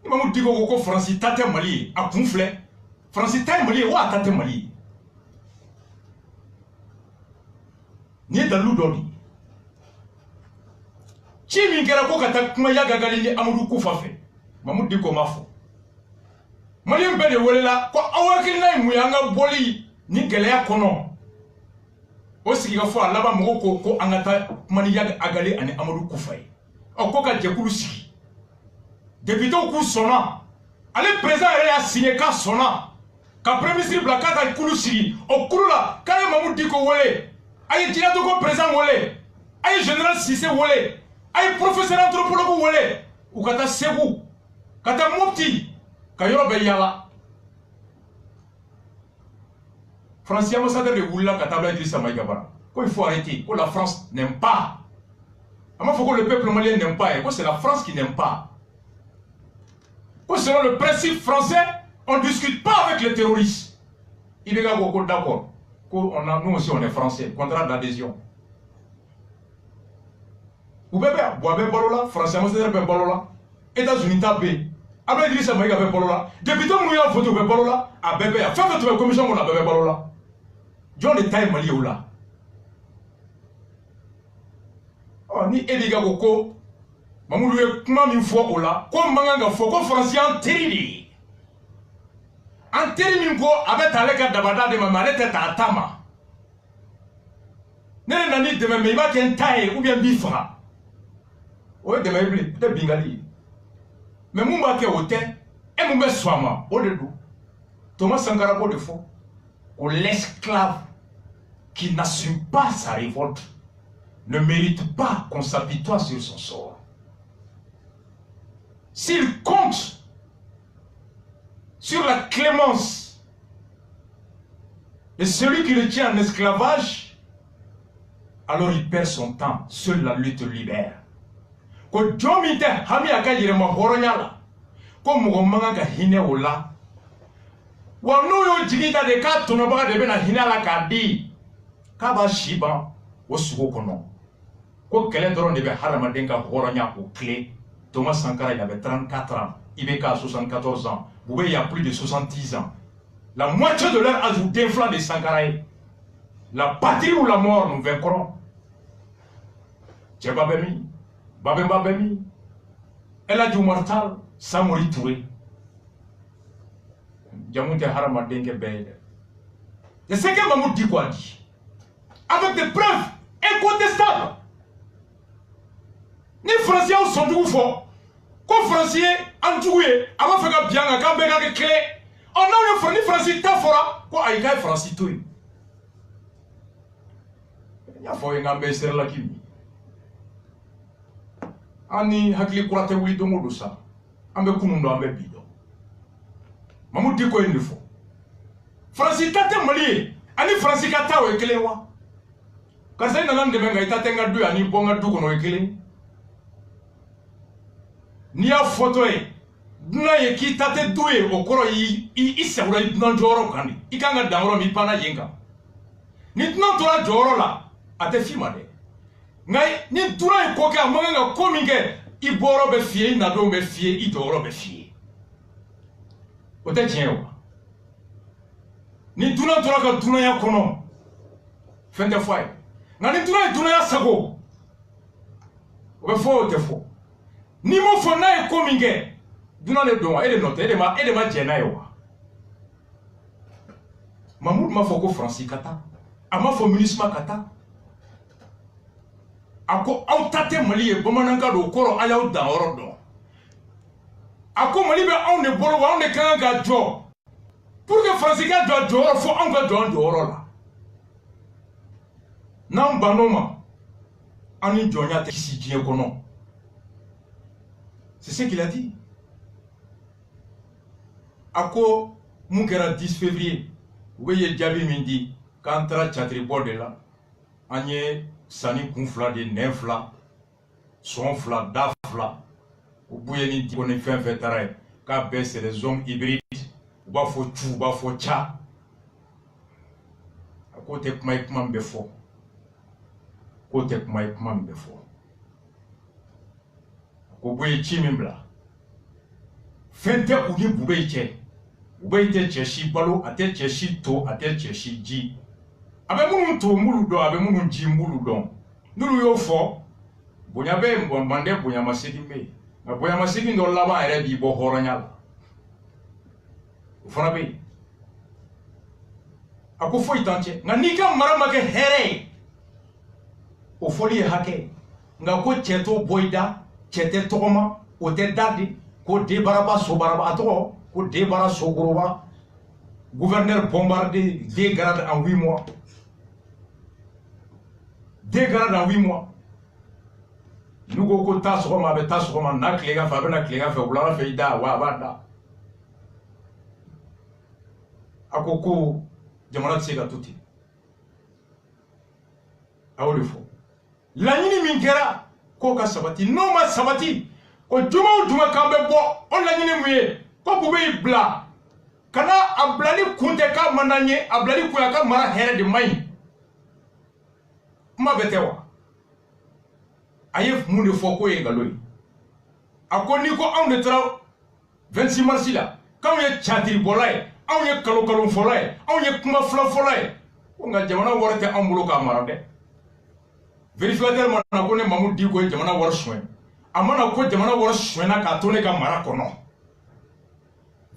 Mamoud dit que Francis tate Mali a conflé. Francis tate Mali ou a tate Mali. Ni dans l'oudoni. Chimi ngera ko kata kuma yaga galini Amadou Koufafe. Mamoud dit ko mafo. Mali mbele wolela ko awakili na muyanga boli ni geleya kono. Osiki ga fo alaba moko ko angata mani yaga agali ani Amadou Koufaye. O ko ka jekulu siki. Député au coup sonna, allez président a signé qu'à sonna, qu'à premier ministre Blakata et Kouloussi, au Kouloula, quand il m'a dit qu'on voulait, aïe Dinato comme président voulait, aïe général Sissé voulait, aïe professeur anthropologue voulait, ou kata Sebou, kata Mopti, Kayoro Beyala. Français ambassadeur de Woula, Katabla Idrissa Maïga Bara. Quoi il faut arrêter, que la France n'aime pas. Il faut que le peuple malien n'aime pas, et que c'est la France qui n'aime pas. Selon le principe français, on ne discute pas avec les terroristes. Il est d'accord. Nous aussi, on est français. Contrat d'adhésion. Vous pouvez faire Balola, français, Balola. États-Unis, tapé. Après, il dit ça, Balola. Depuis que nous avons voté Balola, à Bébé, à faire que tu as commission, on a Balola. John est taille Mali ou là. Oh, ni Ediga Goko. Mamoudou est comme une fois au là, comme Manganga Foko français en terrible. En terrible, avec Aleka Dabada de Mamare tête à Tama. N'est pas de même, il va qu'un taille ou bien bifra. Oui, de même, de Bingali. Mais Mumba qui est au thé, et Mumba Swama, au dedans. Thomas Sankara de faux, ou l'esclave qui n'assume pas sa révolte ne mérite pas qu'on s'apitoie sur son sort. S'il compte sur la clémence de celui qui le tient en esclavage, alors il perd son temps. Seule la lutte libère. Ko jomite hami akajire mahoronyala. Ko mugomanga ka hine ola. Wa no yo jigita de ka tonoba de bena hinala ka di. Ka ba shiba o sugo kono. Ko kelen doron de be harama denka horonya o clé. Thomas Sankara, il avait 34 ans. Ibeka a 74 ans. Boubé, il y a plus de 70 ans. La moitié de leur âge vous déflant des Sankaraïs. La patrie ou la mort, nous vaincrons. Djebabemi, Babemi, elle a du mortal, Samori Touré. Djamoute Harama Dengue Bede. Et c'est que Mahmoud dit quoi dit? Avec des preuves incontestables. Ni Français ou son doux fort. Comme Français, en joué, avant de faire bien, quand on a clé, on a eu Français Tafora, quoi, il y a Français tout. Il y a un ambassadeur là qui ani hakili kurate wuli dongo do sa ambe kunundo ambe bido mamu diko indifo Fransi tate mali ani Fransi kata o ekelewa kasa ina nande menga itate ngadu ani bonga duko no ekele ni a photo e duna ye ki tate duwe okoro i sewura duna joro kandi ikanga dangoro mi pana yenga ni duna tora joro la ate fima de ngai ni duna e koke amanga komike i boro be fie na do be fie i doro be fie ote tienwa ni duna tora ka duna ya kono fende fai ngani duna ya sago obe fo te fo ni mo fo na e komike duna le don ele note ele ma jena yo Mahmoud ma fo ko Fransi kata ama fo munisma kata ako autate mali e bomananga do koro ayaw da orodo ako mali be on ne bolo wa on ne kan ga jo pour que Fransi ga jo fo on ga jo oro la nan banoma ani jonya te si die kono c'est ce qu'il a dit. Ako mukera 10 février weye jabi mindi kantra chatri borde la anye sani kunfla de nefla sonfla dafla ubuye ni di koni fin vetare ka baisse les hommes hybrides ba fo chu ba fo cha ako te kuma mbefo ko te kuma mbefo ko buye chimimbla fente ugi bubeiche ubeite cheshi balo ate cheshi to ate cheshi ji abe munu to mulu do abe munu ji mulu do nulu yo fo bonya be mbande bonya masigi be na bonya masigi ndo laba ere bi bo horonyal ufona be ako fo itanche na nika marama ke here o foli hake nga ko cheto boida chete tokoma o te dadi ko debaraba sobaraba ato ko debara sogoroba gouverneur bombardé 2 grades en 8 mois 2 grades en 8 mois nous ko ta sogoma be ta sogoma na klega fa be na klega fa ulara fe ida wa bada akoko jamana tsega tuti awole fo la nyini minkera ko ka sabati no ma sabati o juma kambe bo on la nyine muye ko bube bla kana ablali kunte ka mananye ablali kuya ka mara here de mai ma betewa ayef munde foko e galoi akoni ko on de tra 26 mars la ka on ye chatiri bolay on ye kalo folay on ye kuma fla folay on ga jamana worete ambulo ka mara de vérificateur mana ko ne Mahmoud di ko jamana war soin amana ko jamana war soina ka tone ka mara kono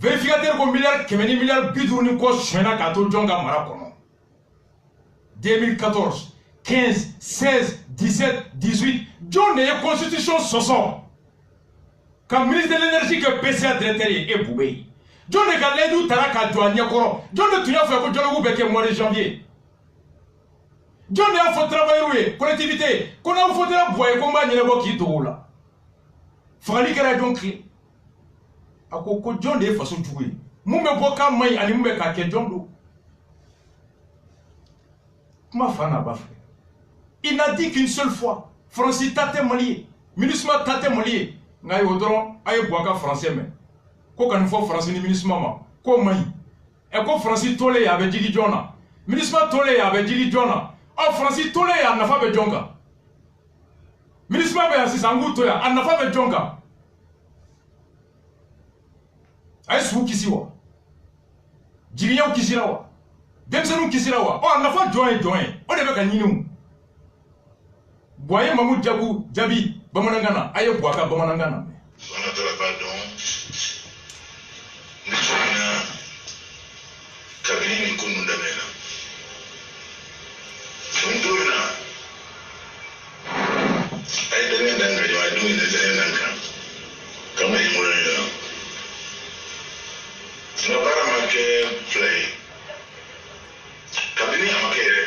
vérificateur ko milliard kemeni milliard biduni ko soina ka to jonga mara kono 2014 15 16 17 18 jonne e constitution soso comme ministre de l'énergie que PCA directeur et boubé jonne ka ledu taraka douane koro jonne tuya fa ko jolo beke mois de janvier jonne a faut travailler collectivité qu'on a faut la boye combat ni le ki doula fali kera donc akoko jonde façon jouer mumbe boka mai ani mumbe ka ke jondo ma fana ba frère il n'a dit qu'une seule fois Francis tate mali ministre tate mali ngai odron ay boka français mais ko kan fo français ni ministre mama ko mai e ko Francis tole ya be jigi jona ministre tole ya be jigi jona o Francis tole ya nafa be jonga ministre be asisangu to ya nafa be jonga ay su kisiwa jiriya kisirawa demsenu kisirawa o nafa join o de be ka nyinu boye Mahmoud jabi bamanangana aye boaka bamanangana on a de la pardon ni chona kabini kununda mena sonduna ay dalen danga yo ay dumi ne dalen danga kama imura yo no para make play kabini amakere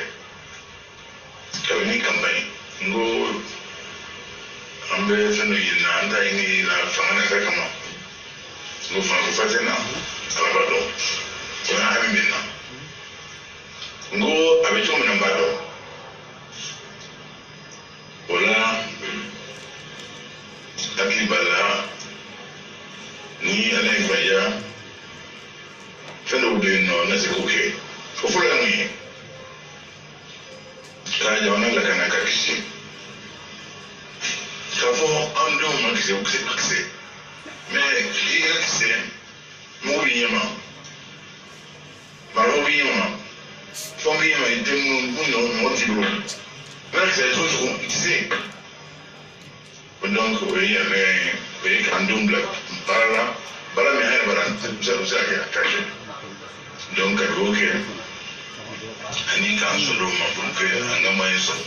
kabini campaign ngo bɛ fɛn dɔ yirina an ta ɲini na fanga na yɛrɛ kama n'o fana ko fati na ala b'a dɔn o n'a hami bɛ na n ko a bɛ cogo min na n b'a dɔn o la hakili b'a la ni ala ye faya fɛn dɔw bɛ yen nɔ na se k'o kɛ o fɔlɔ ye mun ye ka jamana lakana ka kisi k'a fɔ an denw ma kisɛ u kisɛ mɛ i ka kisɛ mɔgɔw b'i ɲɛma marabagaw b'i ɲɛma fɛnw b'i ɲɛma i den minnu mɔgɔ t'i bolo n'a kisɛ cogo cogo i tɛ se donc o ye k'an denw bila baara la baara min an yɛrɛ b'a la u bɛ se ka kɛ a ka kɛ donc ka dugawu kɛ ani k'an sɔrɔ o ma pour que an ka moyen sɔrɔ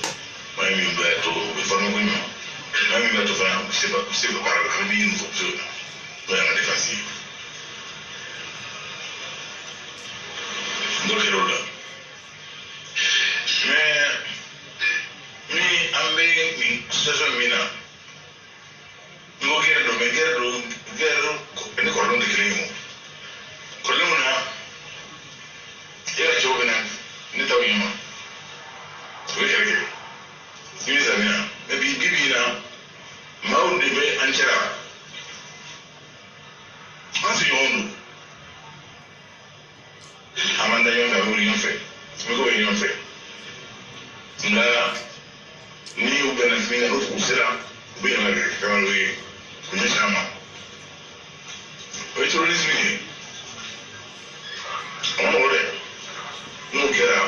moyen min b'a to u bɛ former ko ɲuman moyen min b'a to fana u bɛ se ka baara la an bɛ ɲini fo n'o y'an ka défense ye n'o kɛra o la mais ni an bɛ nin situation min na n ko guerre don mais guerre ni kɔrɔlenw tɛ kelen ye o kɔrɔlenw na e ka cɛw bɛ na ne t'aw ɲɛma o ye kɛlɛ kɛ i bɛ samiya mɛ bi in na maaw de bɛ an cɛla an sigiɲɔgɔnw don a man da ɲɔgɔn fɛ a bɛ wuli ɲɔgɔn fɛ a bɛ k'o ye ɲɔgɔn fɛ nka ni u bɛnna min na n'u sera u bɛ yɛlɛ kɛ fɛn wɛrɛw ye k'u ɲɛsin an ma o ye terrorisme ye a ma nɔgɔ dɛ n'o kɛra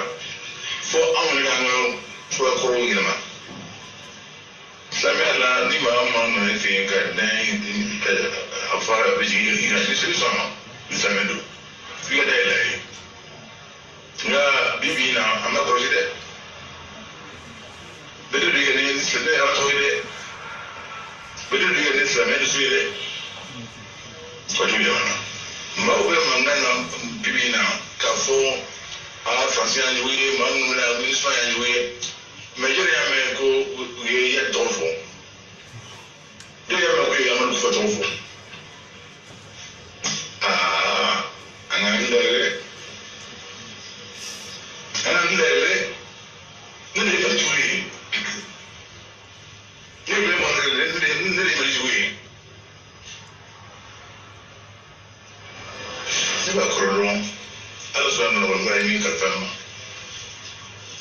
fo anw yɛrɛ y'an ka cogoya kɔrɔw yɛlɛma silamɛya la ni maa o maa nana e fɛ yen ka dan a fɔ a bɛ jigin i ka ni solution ma ni silamɛ don f'i ka da yɛlɛ a ye nka bi in na a ma kɔlɔsi dɛ bɛɛ de kɛ ni silamɛ ye ala tɔgɔ ye dɛ bɛɛ de kɛ ni silamɛ dusu ye dɛ ka jugu jamana maaw bɛ mankan na bi in na k'a fɔ Faransi y'an jugu ye maa minnu bɛna minisɔn y'an jugu ye mɛ jɔn y'a mɛn ko u ye yɛrɛ tɔgɔ fɔ jɔn y'a mɛn ko ye Amadu Kufa tɔgɔ fɔ an ka n dayɛlɛ ne de ye Malijugu ye ne bɛ Mali ne de ye Malijugu ye ne b'a kɔrɔ dɔn ala sɔnna nɔgɔya ye min kalifa ma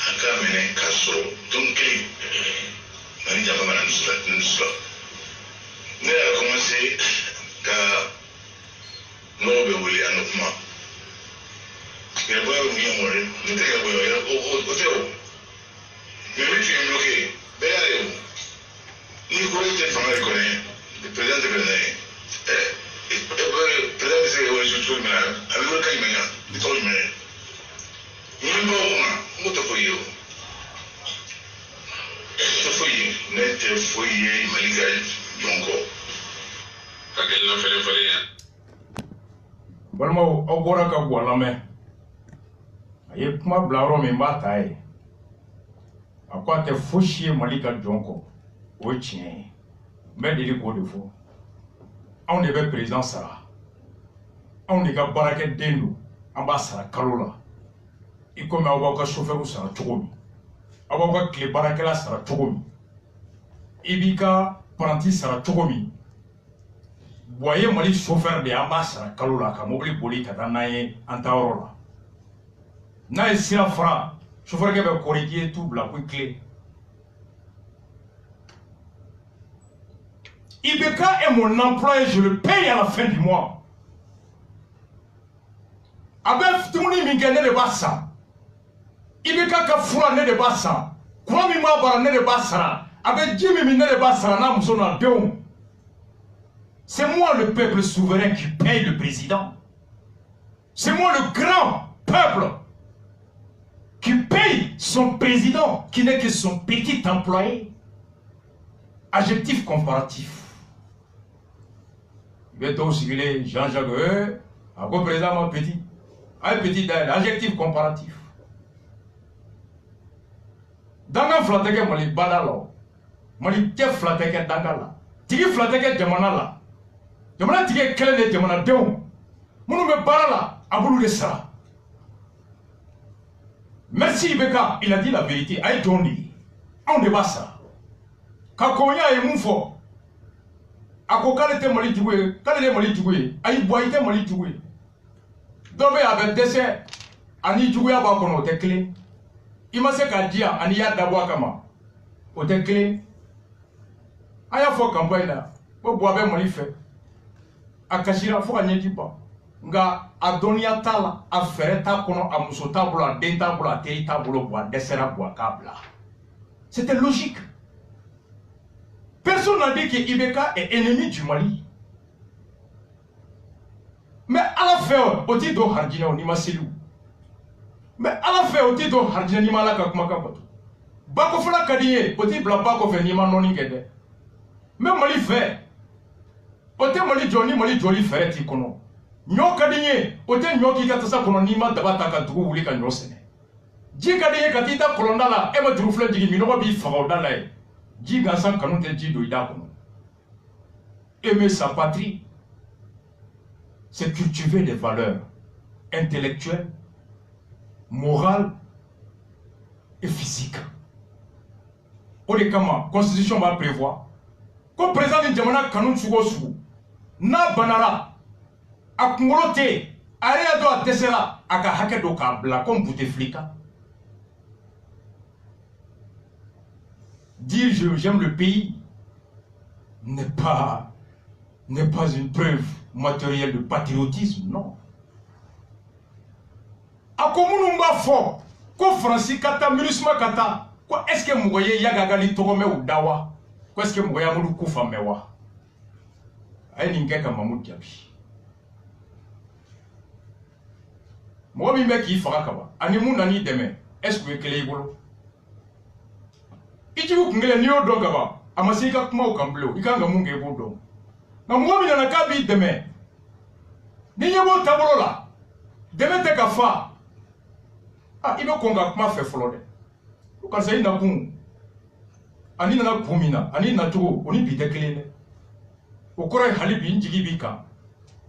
an k'a minɛ k'a sɔrɔ don kelen mali janfa mana dusu la ne y'a commencé ka nɔgɔ bɛ wele an ka kuma yɛrɛbɔya bɛ mun ye mɔrɛ ne tɛ yɛrɛbɔya o tɛ o mais min tun ye bloqué bɛɛ y'a ye o n'i ko e tɛ fanga de kɔnɔ président tɛ bɛn n'a ye président bɛ se ka wale cogo min na a bɛ wele ka jumɛn kan ni tɔgɔ jumɛn ye ɲɛmɔgɔw ma n ko tɛ foyi ye o tɛ foyi ye ne tɛ foyi ye mali ka jɔn kɔ ka kɛlɛ fɛlɛfɛlɛ yan balimaw aw bɔra ka bɔ a lamɛn a ye kuma bila yɔrɔ min b'a ta ye a ko a tɛ fosi ye mali ka jɔn kɔ o ye tiɲɛ ye n bɛ deli k'o de fɔ anw de bɛ président sara anw de ka baarakɛden don an b'a sara kalo la i komi aw b'aw ka chauffeur sara cogo min aw b'aw ka tile baarakɛla sara cogo min i b'i ka apprenti sara cogo min wa ye mali chauffeur de an b'a sara kalo la ka mobili boli ka taa n'an ye an ta yɔrɔ la n'a ye sira fara chauffeur kɛ bɛ corriger tout bila ko clé IBK est mon employé, je le paye à la fin du mois. Avec tout le monde qui gagne de bassa. IBK ka fura ne de bassa. Kwa mi ma bara ne de bassa. Avec Jimmy mi ne de bassa na muso na deon. C'est moi le peuple souverain qui paye le président. C'est moi le grand peuple qui paye son président, qui n'est que son petit employé. Adjectif comparatif. Il est aussi Jean-Jacques, à quoi président mon petit. Un petit adjectif comparatif. Dans un flateke, mali badalo. Mali te flateke dangala. tigi fila tɛ kɛ jamana la jamana tigi ye kelen de jamanadenw minnu bɛ baara la a b'olu de sara. Merci Ibeka, il a dit la vérité. A ye jɔn de ye anw de b'a sara ka konya ye mun fɔ a ko k'ale tɛ Mali jugu ye k'ale de ye Mali jugu ye ayi bɔ i tɛ Mali jugu ye dɔ bɛ yen a bɛ dɛsɛ ani juguya b'a kɔnɔ o tɛ kelen i ma se k'a di yan ani i y'a dabɔ a kama o tɛ kelen an y'a fɔ campagne na ko Buwa bɛ Mali fɛ a kasira fo ka ɲɛji ban nka a dɔnniya t'a la a fɛɛrɛ t'a kɔnɔ a muso t'a bolo a den t'a bolo a teri t'a bolo Buwa dɛsɛra Buwa k'a bila. C'était logique. Personne n'a dit que Ibeka est ennemi du Mali. Mais à la fin, au titre de Hardina, on y m'a selou. Mais à la fin, au titre de Hardina, on y m'a la kakumakabato. Bakofla Kadiye, au titre de la Bakofe, on y m'a non ingédé. Mais Mali fait. Au titre Mali Joli fait, tu connais. Nyo Kadiye, au titre Nyo qui kata sa kono nima dabata ka dugu wuli ka Nyo sene. Ji Kadiye katita kolonda la, ema durufle digi minoba bi fagoda la e. Ji gansan kanu te ji doida kono. Aimer sa patrie, c'est cultiver des valeurs intellectuelles, morales et physiques. Odekama, constitution va prévoir que le président de Djamana Kanun Sugosu n'a banara a kungolote area do a tesera aka hake do ka bla comme Bouteflika. Dire j'aime le pays n'est pas une preuve matérielle de patriotisme, non. A komunu mba fo ko Francis kata minisma kata ko est-ce que mugoye yagaga li togome ou dawa ko est-ce que mugoye amulu kufa mewa ay ninge ka Mamoud Diaby mo mi me ki faka kaba ani mun nani deme est-ce que kele ibolo ijibu kungele ni odo kaba amasika kuma ukamblo ikanga munge ebodo na mo mi na kabi deme ni yebo tabolo la deme te ka fa ah ibe konga kuma fe folo de ko ka sai na kun ani na kumina ani na tugo oni bi de kelene o kore halibi njigi bi kan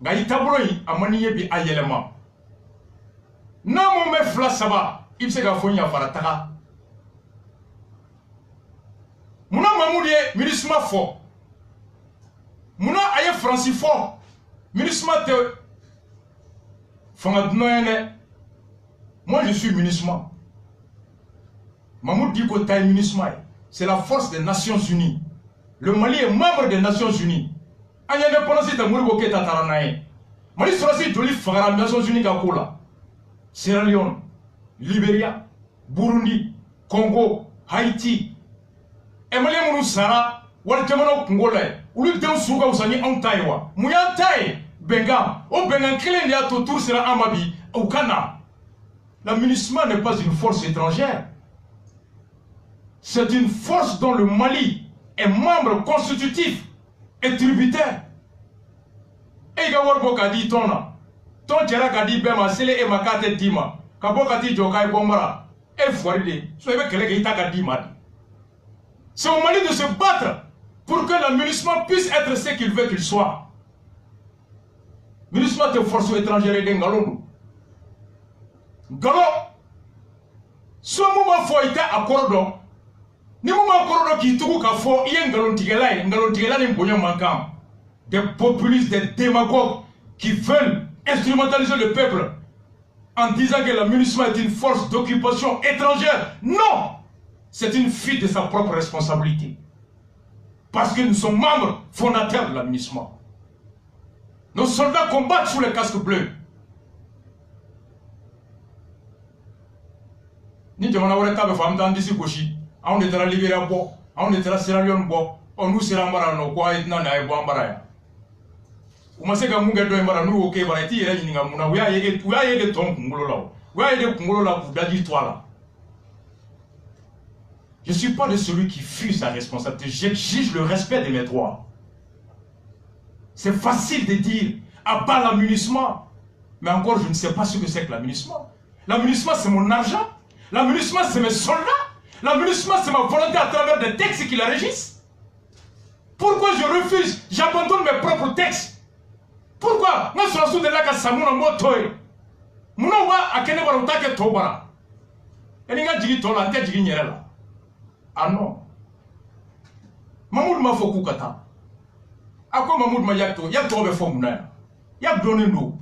nga itabolo yi amani ye bi ayelema na mo me fla saba ibse ga fonya farataka muna Mamoud ye minisma fo muna aye Francis fo minisma te fanga dnoyene. Moi je suis MINUSMA. Mamoud dit que taille MINUSMA, c'est la force des Nations Unies. Le Mali est membre des Nations Unies. Il y a des policiers qui ont été tataranaïs. Mali sorti de l'IFA, les Nations Unies Kakola, Sierra Leone, Libéria, Burundi, Congo, Haïti. Et Mali Mounou Sara, Waltemano Congolais, ou le Dem Souga ou Sani Antaïwa, Mouyan Taï, Benga, au Bengan Kelen ya Tour sera Amabi, au Kana. La MINUSMA n'est pas une force étrangère. C'est une force dont le Mali est membre constitutif et tributaire. Et Gawarbo Kadi Tona, Ton Tchera Kadi Bema, Sele et Makate Dima, Kabokati Jokai Bombara, et Fouaride, Soyez Keleka Kadima. C'est au Mali de se battre pour que la MINUSMA puisse être ce qu'il veut qu'il soit. MINUSMA est une force étrangère et d'Engalonu. Galo, soit moment faut être à Cordo, ni moment Cordo qui tout qu'à faux, il y a un galon tigela n'est pas manquant. Des populistes, des démagogues qui veulent instrumentaliser le peuple en disant que la MINUSMA est une force d'occupation étrangère. Non! C'est une fuite de sa propre responsabilité. Parce que nous sommes membres fondateurs de la MINUSMA. Nos soldats combattent sous les casques bleus. Ni jamana wɛrɛ ta bɛ fɔ an bɛ taa an disi gosi anw de taara Libéria bɔ anw de taara Sierra Leone bɔ n'u sera an bara nɔ ko a ye tɛna na a ye bɔ an bara yan u ma se ka mun kɛ dɔ in bara n'u y'o kɛ bara i t'i yɛrɛ ɲininka mun na u y'a ye de tɔn kunkolo la u y'a ye de kunkolo la k'u daji to a la. Je ne suis pas de celui qui fuit sa responsabilité, j'exige le respect de mes droits. C'est facile de dire à bas la MINUSMA, mais encore je ne sais pas ce que c'est que la MINUSMA. La MINUSMA c'est mon argent. La MINUSMA, c'est mes soldats. La MINUSMA, c'est ma volonté à travers des textes qui la régissent. Pourquoi je refuse? J'abandonne mes propres textes. Pourquoi? Moi, je suis là que ça m'a montré. Mon nom va à Kenebara ou Take Tobara. Et il y a dit que la tête de là. Ah non. Mamoud m'a fait Koukata. À quoi Mamoud m'a yato? Yato be formuna. Y'a donné nous.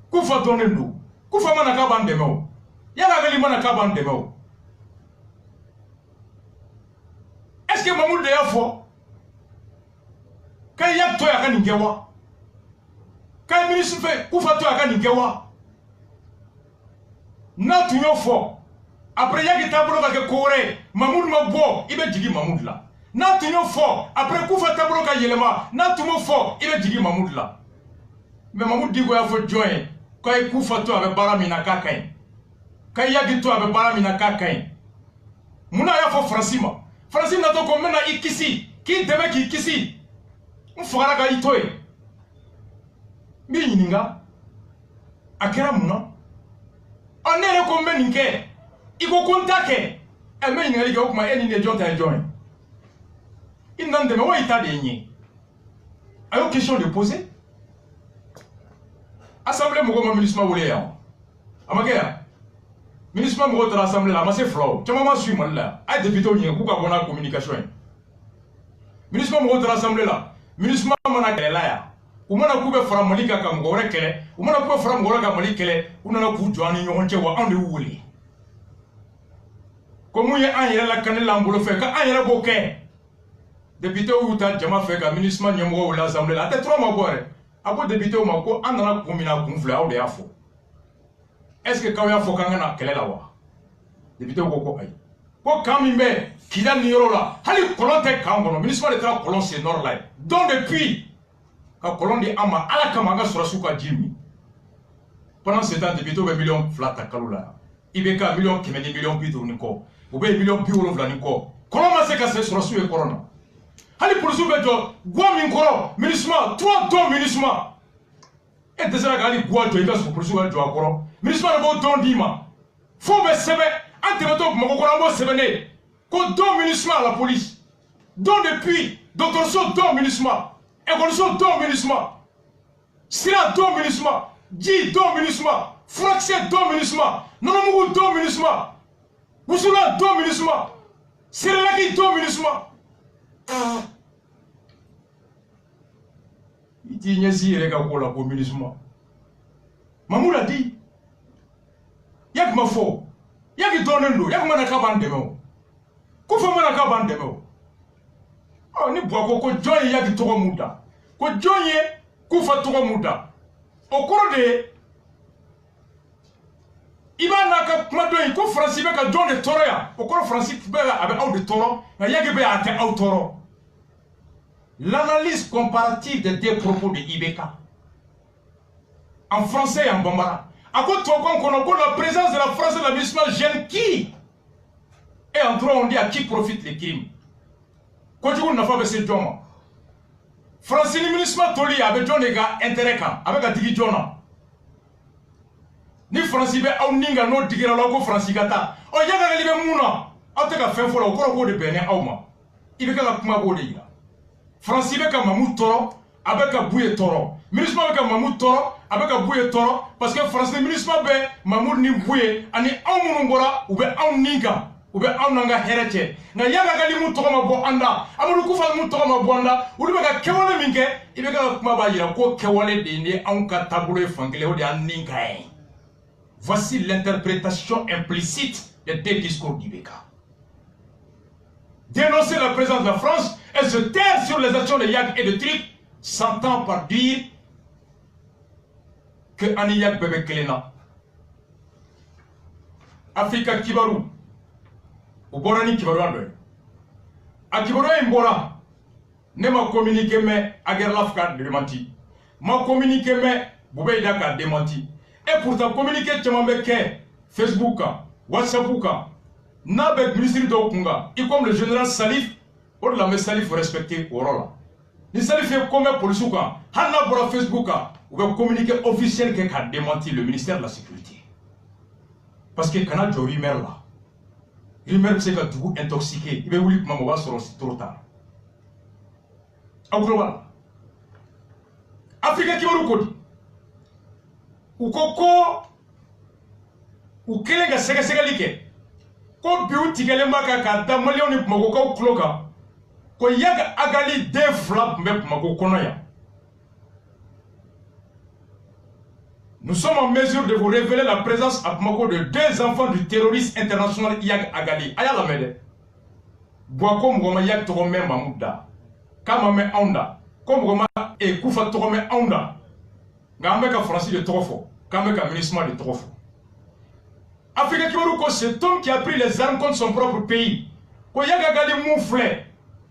Koufa donné nous. Koufa manaka bandemo. Y'a la veli manaka bandemo. Est-ce que Mamoud de Yafo? Quand y'a toi à Kaningewa? Quand le ministre fait Koufa toi à Kaningewa? Na tu yo fo. Après y'a qui tablo ka Corée. Mamoud m'a bo. Il va dire Mamoud là. Na tu yo fo. Après Koufa tablo ka Yelema. Na tu yo fo. Il va dire Mamoud là. Mais Mamoud dit qu'il faut joindre. Quand il Koufa toi avec Baramina Kakain. Quand y'a qui toi avec Baramina Kakain. Mouna y'a fo Francima. Francima n'a pas comme maintenant Ikisi. Qui demain qui Ikisi. On fera la itoe. Bininga. Akera Mouna. On est comme Meninke. Il faut contacter. Et Meninga, il faut que je ne jointe joint. Il n'a pas de état de alors, question de poser. Assemblée, mon ministre Maboulé. Amakea. Ministre Maboulé de l'Assemblée, là, c'est flou. Tu m'as su, moi, là. Ah, député, il y a beaucoup de communication. Ministre Maboulé de l'Assemblée, là. Ministre Maboulé, là. Ou mana kube fara malika ka mgore kele ou mana kube fara mgore ka malika kele ou nana ku joani nyonche wa ande wuli komu ye an yere la kanela mbolo fe ka an yere boke député ou ta jama fe ka ministre nyamgo ou l'assemblée la te trois ma bore abo député ou mako an nana kumina kumfle au de afo est-ce que ka ya fo kanga na kele la wa député ko ay ko kamimbe kila niro la hali kolonte kangono ministre de tra kolon c'est nord là donc depuis ka kolon di ama ala kamanga sura suka jimi pendant ce temps député be million flata kalula ibeka million kemeni million pitu niko ube million piwolo vla niko kolon ma se ka se sura su e corona hali polisu be jo gwa min koro ministre 3 don ministre et desera ga ali gwa jo ika su polisu ga jo akoro ministre na bo don dima fo be sebe antemeto mo ko rambo sebe ne ko don ministre à la police don depuis docteur so don ministre évolution don ministre, Sira don ministre, Ji don ministre, Fraxé don ministre, Nanamugu don ministre, Wusula don ministre, Sirelaki don ministre. Il dit Nyesi Rega Kola pour ministre. Mamoud a dit Yak Mafo, Yak Donendo, Yak Manakaban Demo. Koufa Manakaban Demo. Oh, ni boako ko joye yaki togo muda. Ko joye kufa togo muda. Okoro iba naka madoi ko Francis be ka don de toro ya. Okoro Francis be abe au de toro, na yaki be ate au toro. L'analyse comparative des deux propos de Ibeka en français et en bambara. À quoi on connaît la présence de la France et de la musulmane gêne qui? Et en trois on dit à qui profite les crimes. Quand tu n'a pas baissé John, Francine ministre Toli avec John Ega intérêt avec un digi John. Ni Francibe au ninga no digira logo Francigata. O yaga libe muna. A te ka fen fola ko ko de bene awma. Ibe ka kuma bo de ira. Francibe ka mamu toro avec un bouye toro. Ministre avec un mamu toro avec un bouye toro parce que Francine ministre be mamu ni bouye ani awmu ngora ou be aw ninga. Ube awnanga herete na yaga gali mu tokoma bo anda amuru kufa mu tokoma bo anda ulu ka kewale minke ibe ka kuma ba yira ko kewale de ne an ka taboulo fangele o de aninka en. Voici l'interprétation implicite des deux discours d'Ibeka. Dénoncer la présence de la France et se taire sur les actions de Yak et de Trip s'entend par dire que Aniyak bebe kelena Afrika Kibaru Uborani Kibaru a Kibaru Mbora ne ma communiqué mais Agerlafka démenti. Ma communiqué mais Boubeida ka démenti. Et pourtant communiqué Tchamambeke Facebook, WhatsApp, Nabek ministre d'Okunga, y comme le général Salif, pour la mais Salif respecter au rôle. Ni Salif est comme Polisuka, Hanna pour Facebook, ou un communiqué officiel qui a démenti le ministère de la Sécurité. Parce que quand on a rumeur là, rumeur c'est que tout intoxiqué, il va vous dire que maman va sortir trop tard. au global Afrique qui va nous côté ou koko ou kelenga sega like ko biu tigele maka ka da malion ni mako ko kloka ko yaga agali de flap mep mako kono ya. Nous sommes en mesure de vous révéler la présence à Bamako de 2 enfants du terroriste international Yag Agali. Aya la mede. Boako mgoma yak tokome mamuda. Kama me onda. Comme mgoma e kufa tokome onda. Ngameka Francis de Trofo. Kameka ministre de Trofo. Afrique Kibaruko, cet homme qui a pris les armes contre son propre pays. Ko Yag Agali moufle.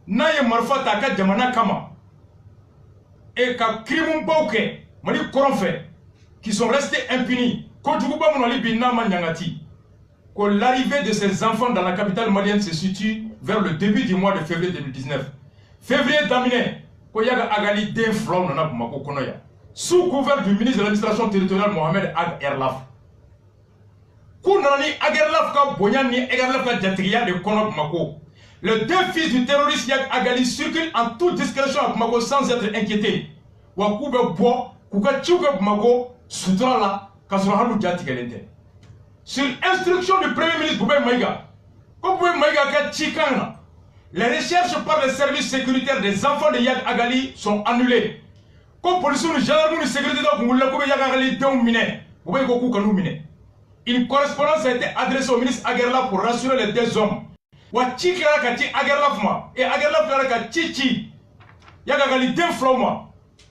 Naye marfa taka jamana kama. Et ka krimum bauke. Mali koronfe. Qui sont restés impunis. L'arrivée de ces enfants dans la capitale malienne se situe vers le début du mois de février 2019. Février d'Aminé, Koyaga Agali d'inflom dans Bamako Konoya. Sous couvert du ministre de l'administration territoriale Mohamed Ag Erlaf. Kounani Ag Erlaf ka Bonyani Erlaf ka Djatriya de Kono Bamako. Les 2 fils du terroriste Yag Agali circulent en toute discrétion à Bamako sans être inquiétés. Wakoube Bois, Kouka Tchouka Bamako. Sur instruction du Premier ministre Boubé Maïga, les recherches par les services sécuritaires des enfants de Yag Agali sont annulées. Une correspondance a été adressée au ministre Agerlaf pour rassurer les 2 hommes. Et Agerlaf Yag Agali d'infloma.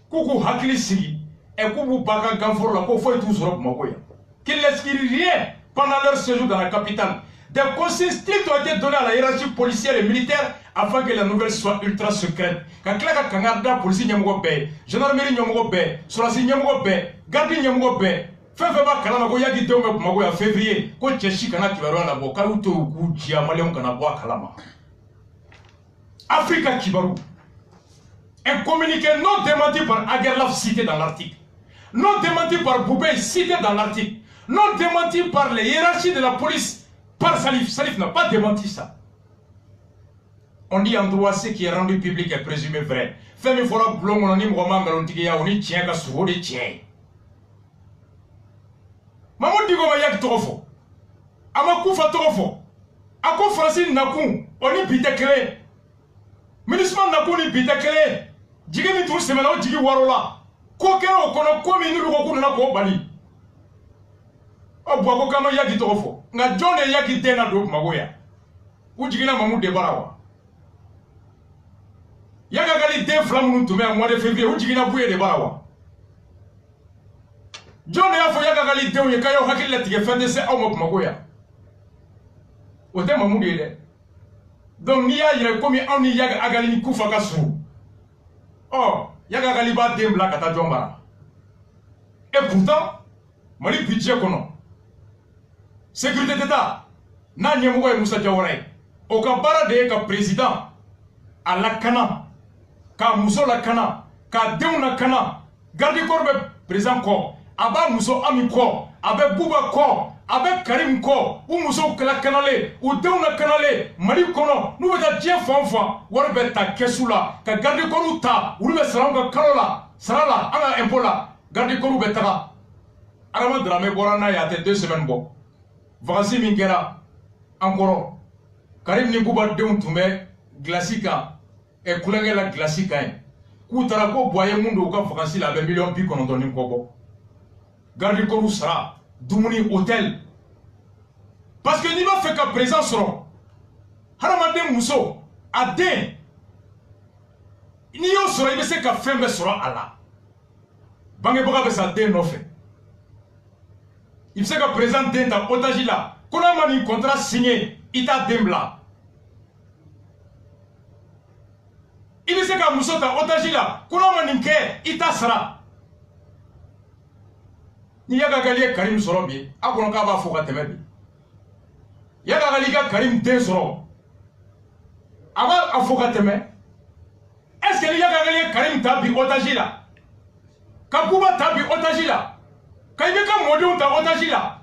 Koukou Hakili Siri. Et qu'ils n'excluent rien pendant leur séjour dans la capitale. Des consignes strictes ont été données à la hiérarchie policière et militaire afin que la nouvelle soit ultra secrète. Quand la Kangarda, police Nyamogobe, gendarmerie Nyamogobe, Solasi Nyamogobe, garde Nyamogobe, Fefeba Kalamago Yagi Dome Mago en février, quand Tchechi Kana Kibaru na Boka ou Togu, Diamalion Kanaboa Kalama. Africa Kibaru. Un communiqué non démenti par Agerlaf cité dans l'article. Non démenti par Boubé cité dans l'article. Non démenti par les hiérarchies de la police par Salif. Salif n'a pas démenti ça. On dit en droit ce qui est rendu public est présumé vrai. Femme fora blongo on dit roman galontiya on dit tient ka souvo de tient. Maman dit goma yak trofo. Ama kufa trofo. Ako Francine Nakou on dit bitekele. Ministre Nakou ni bitekele. Jigi ni tout semaine on jigi warola. Kokero kono komi ni luko na ko bali. O bwako kama yaki trofo. Nga jone yaki tena do magoya. Ujigina mamu de barawa. Yaga gali de flamu ntume en mois de février ujigina bouye de barawa. Jone yafo yaga gali de uye kayo hakile tige fende se au magoya. Ote mamu de. Donc ni ya yire komi ani yaga agali ni kufa kasu. Oh, yaga gali ba dembla kata jomba. Et pourtant, mali budget kono. Sécurité d'État, na nyemougo e Moussa Diawara. Oka bara de ka président à la Kana, ka Mousso la Kana, ka Deou na Kana, garde corps président ko, aba Mousso ami ko, abe Bouba ko, abe Karim ko, ou Mousso la Kanale, ou Deou na Kanale, mali kono, nous beta dien fanfa, warbe ta kesula, ka garde corps ta, ou be saranga kalola, sarala, anga impola, garde corps betara. Arama drame borana ya te 2 semaines bon. Vacances Mingera, encore. Karim Ningouba Deun Toumé, Glacica, et Koulanga la Glacica. Koutarako, Boye Mundo, vacances la 20 millions de qu'on donne Kobo. Garde Korou sera, Doumouni Hôtel. Parce que n'y va faire qu'à présent seront. Haramade Mousso, Adé. N'y a sera, il sait qu'à faire sera Allah. Bangeboga Bessa Dé no fait. Il sait que présent d'État, Otagila, qu'on a un contrat signé, Ita Dembla. Il sait que Moussota, Otagila, qu'on a un Ita Sara. Niyaga Galia Karim Sorobi, Akonokaba Foka Temebi. Yaga Galiga Karim Desoro. Ava Afoka Teme. Est-ce que Yaga Galia Karim Tabi Otagila? Kabuba Tabi Otagila? Quand il y a un ta otagila.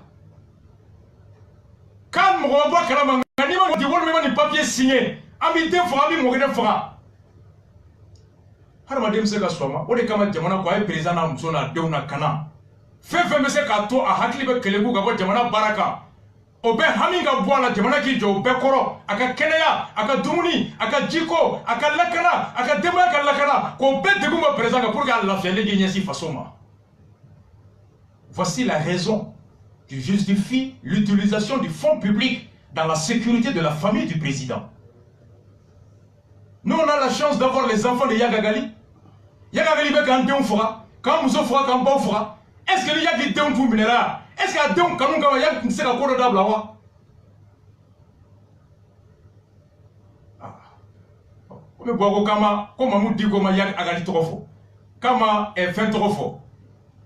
Quand on voit que la manga, on dit papier signé. Ami deux fois, ami mourir fera. hadamaden bɛ se ka sɔn ma o de kama jamana ko a ye président n'a muso n'a denw na kana fɛn fɛn bɛ se k'a to a hakili bɛ keleku ka bɔ jamana baara kan o bɛɛ hami ka bɔ a la jamana k'i jɔ o bɛɛ kɔrɔ a ka kɛnɛya a ka dumuni a ka jiko a ka lakana a ka denbaya ka lakana k'o bɛɛ degun bɔ président kan pour que a lafiyalen k'i ɲɛsin faso ma. Voici la raison qui justifie l'utilisation du fonds public dans la sécurité de la famille du président. Nous, on a la chance d'avoir les enfants de Yagagali. Yagagali veut qu'un déon fera, quand nous fera, quand bon fera. Est-ce que les Yagali déon pour minera? Est-ce qu'il y a déon quand nous avons Yag qui sera corrodable là? Comme Boago Kama, comme Mamoud dit comme Yag Agali Trofo. Kama est fin Trofo.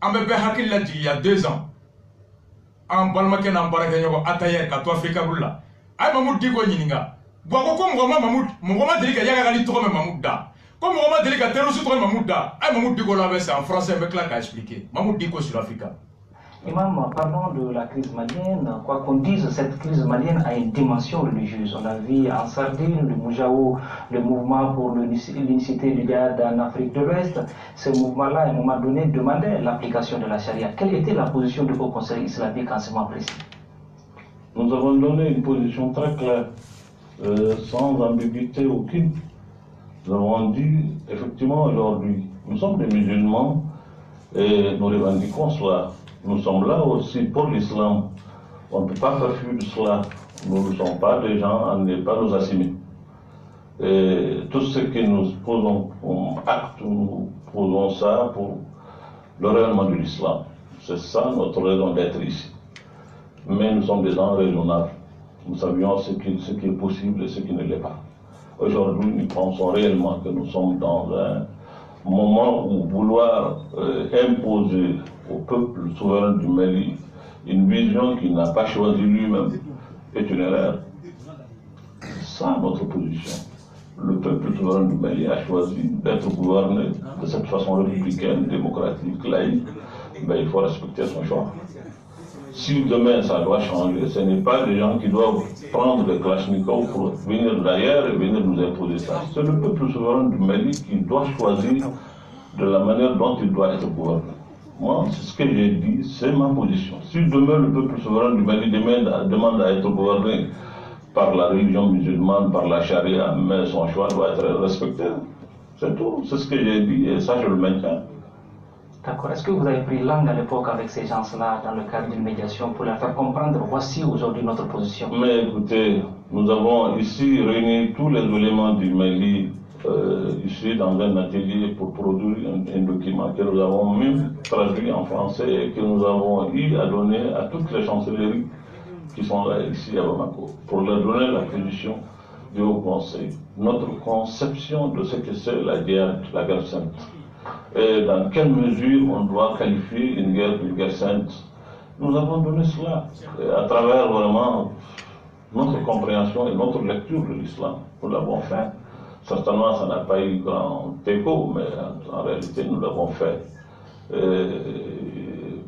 Ambebe Hakil l'a dit il y a 2 ans. En Balmaken, en Barakanyo, Atayer, Kato Afrika Bula. Aïe Mamoud dit quoi Yininga? Boago comme Roma Mamoud, mon Roma dit qu'il y a Agali Trofo Mamoud da. Comme Roma dit qu'il y a Terrosu Trofo Mamoud da. Aïe Mamoud dit qu'on l'avait, c'est en français avec là qu'a expliqué. Mamoud dit quoi sur l'Africa? Imam, parlons de la crise malienne. Quoi qu'on dise, cette crise malienne a une dimension religieuse. On a vu en Sardine, le Moujao, le mouvement pour l'unicité du djihad en Afrique de l'Ouest. Ce mouvement-là, à un moment donné, demandait l'application de la charia. Quelle était la position du Haut Conseil islamique en ce moment précis? Nous avons donné une position très claire, sans ambiguïté aucune. Nous avons dit, effectivement, aujourd'hui, nous sommes des musulmans et nous revendiquons cela. Nous sommes là aussi pour l'islam. On ne peut pas faire fuir cela. Nous ne sommes pas des gens à ne pas nous assumer. Et tout ce que nous posons comme acte, nous posons ça pour le rayonnement de l'islam. C'est ça notre raison d'être ici. Mais nous sommes des gens raisonnables. Nous savions ce qui est possible et ce qui ne l'est pas. Aujourd'hui, nous pensons réellement que nous sommes dans un moment où vouloir imposer au peuple souverain du Mali une vision qu'il n'a pas choisie lui-même est une erreur. C'est ça notre position. Le peuple souverain du Mali a choisi d'être gouverné de cette façon républicaine, démocratique, laïque. Ben, il faut respecter son choix. Si demain ça doit changer, ce n'est pas des gens qui doivent prendre des Kalachnikov pour venir d'ailleurs et venir nous imposer ça. C'est le peuple souverain du Mali qui doit choisir de la manière dont il doit être gouverné. Moi, c'est ce que j'ai dit, c'est ma position. Si demain le peuple souverain du Mali demande à être gouverné par la religion musulmane, par la charia, mais son choix doit être respecté. C'est tout, c'est ce que j'ai dit et ça je le maintiens. D'accord. Est-ce que vous avez pris langue à l'époque avec ces gens-là dans le cadre d'une médiation pour leur faire comprendre voici aujourd'hui notre position? Mais écoutez, nous avons ici réuni tous les éléments du Mali ici dans un atelier pour produire un document que nous avons même traduit en français et que nous avons eu à donner à toutes les chancelleries qui sont là ici à Bamako pour leur donner la position du Haut Conseil, notre conception de ce que c'est la guerre sainte. Et dans quelle mesure on doit qualifier une guerre sainte. Nous avons donné cela à travers vraiment notre compréhension et notre lecture de l'islam. Nous l'avons fait. Certainement, ça n'a pas eu grand écho, mais en réalité, nous l'avons fait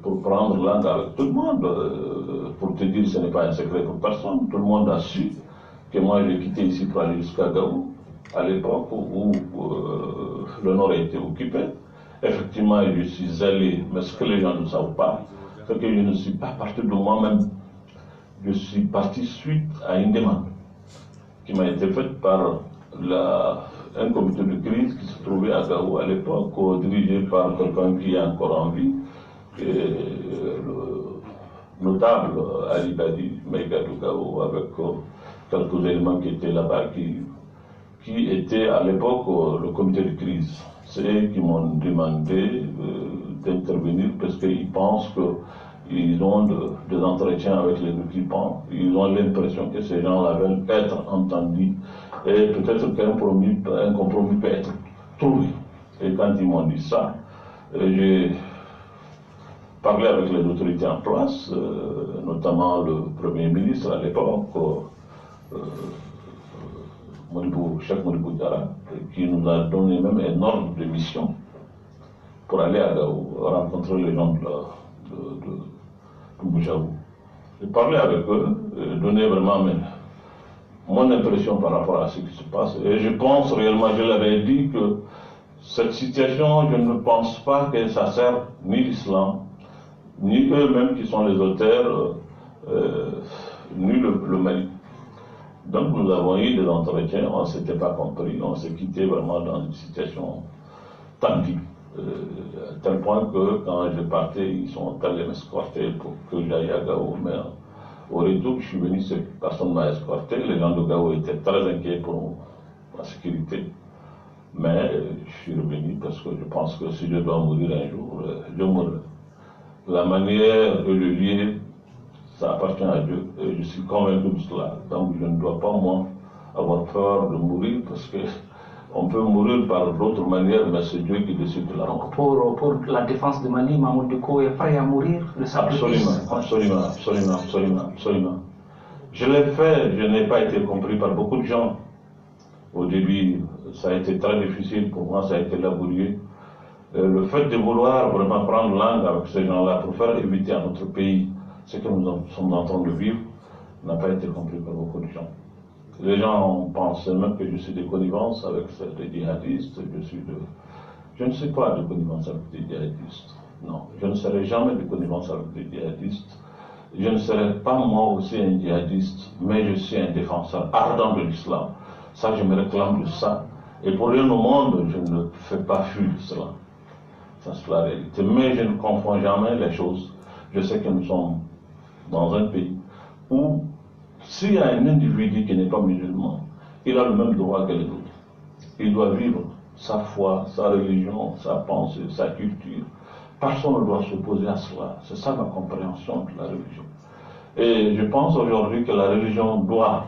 pour prendre langue avec tout le monde. Pour te dire, ce n'est pas un secret pour personne. Tout le monde a su que moi, j'ai quitté ici pour aller jusqu'à Gao, à l'époque où le nord a été occupé. Effectivement, je suis allé, mais ce que les gens ne savent pas, c'est que je ne suis pas parti de moi-même. Je suis parti suite à une demande qui m'a été faite par un comité de crise qui se trouvait à Gao à l'époque, dirigé par quelqu'un qui est encore en vie, le notable Ali Badi, Maïgadou Gao, avec quelques éléments qui étaient là-bas, qui étaient à l'époque le comité de crise. C'est eux qui m'ont demandé d'intervenir parce qu'ils pensent qu'ils ont des entretiens avec les occupants. Ils ont l'impression que ces gens-là veulent être entendus et peut-être qu'un compromis peut être trouvé. Et quand ils m'ont dit ça, j'ai parlé avec les autorités en place, notamment le Premier ministre à l'époque, Cheikh Modibo Diarra, qui nous a donné même un ordre de mission pour aller à Gao, rencontrer les gens de Bouchaou. J'ai parlé avec eux, donné vraiment mon impression par rapport à ce qui se passe. Et je pense réellement, je leur ai dit que Cette situation, je ne pense pas que ça sert ni l'islam, ni eux-mêmes qui sont les auteurs, ni le Mali. Donc nous avons eu des entretiens, on ne s'était pas compris, on s'est quitté vraiment dans une situation tendue. À tel point que quand je partais, ils sont allés m'escorter pour que j'aille à Gao. Mais au retour, je suis venu, personne ne m'a escorté. Les gens de Gao étaient très inquiets pour ma sécurité. Mais je suis revenu parce que je pense que si je dois mourir un jour, je mourrai. La manière et le lieu, ça appartient à Dieu. Et je suis convaincu de cela. Donc je ne dois pas, moi, avoir peur de mourir parce que on peut mourir par d'autres manières, mais c'est Dieu qui décide de la mort. Pour la défense de Mali, Mamoud Diko est prêt à mourir de sacrifice. Absolument. Je l'ai fait, je n'ai pas été compris par beaucoup de gens. Au début, ça a été très difficile pour moi, ça a été laborieux. Le fait de vouloir vraiment prendre langue avec ces gens-là pour faire éviter à notre pays ce que nous sommes en train de vivre n'a pas été compris par beaucoup de gens. Les gens pensent même que je suis de connivence avec des djihadistes. Je ne suis pas de connivence avec des djihadistes. Non, je ne serai jamais de connivence avec des djihadistes. Je ne serai pas moi aussi un djihadiste, mais je suis un défenseur ardent de l'islam. Ça, je me réclame de ça. Et pour rien au monde, je ne fais pas fi de cela. Ça, c'est la réalité. Mais je ne confonds jamais les choses. Je sais que nous sommes dans un pays où s'il y a un individu qui n'est pas musulman, il a le même droit que les autres. Il doit vivre sa foi, sa religion, sa pensée, sa culture. Personne ne doit s'opposer à cela. C'est ça ma compréhension de la religion. Et je pense aujourd'hui que la religion doit,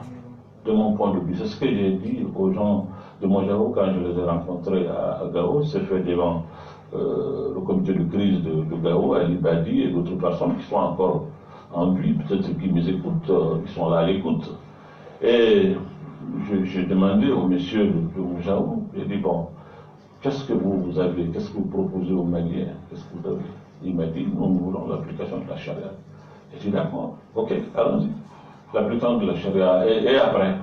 de mon point de vue, c'est ce que j'ai dit aux gens de Mojao quand je les ai rencontrés à Gao, c'est fait devant le comité de crise de Gao, Ali Badi et d'autres personnes qui sont encore en vie, peut-être qui nous écoutent, qui sont là à l'écoute. Et j'ai demandé au monsieur de Mojao, j'ai dit, bon, qu'est-ce que vous avez, qu'est-ce que vous proposez aux Maliens, qu'est-ce que vous avez? Il m'a dit, nous voulons l'application de la charia. J'ai dit, d'accord, ok, allons-y. L'application de la charia, et après.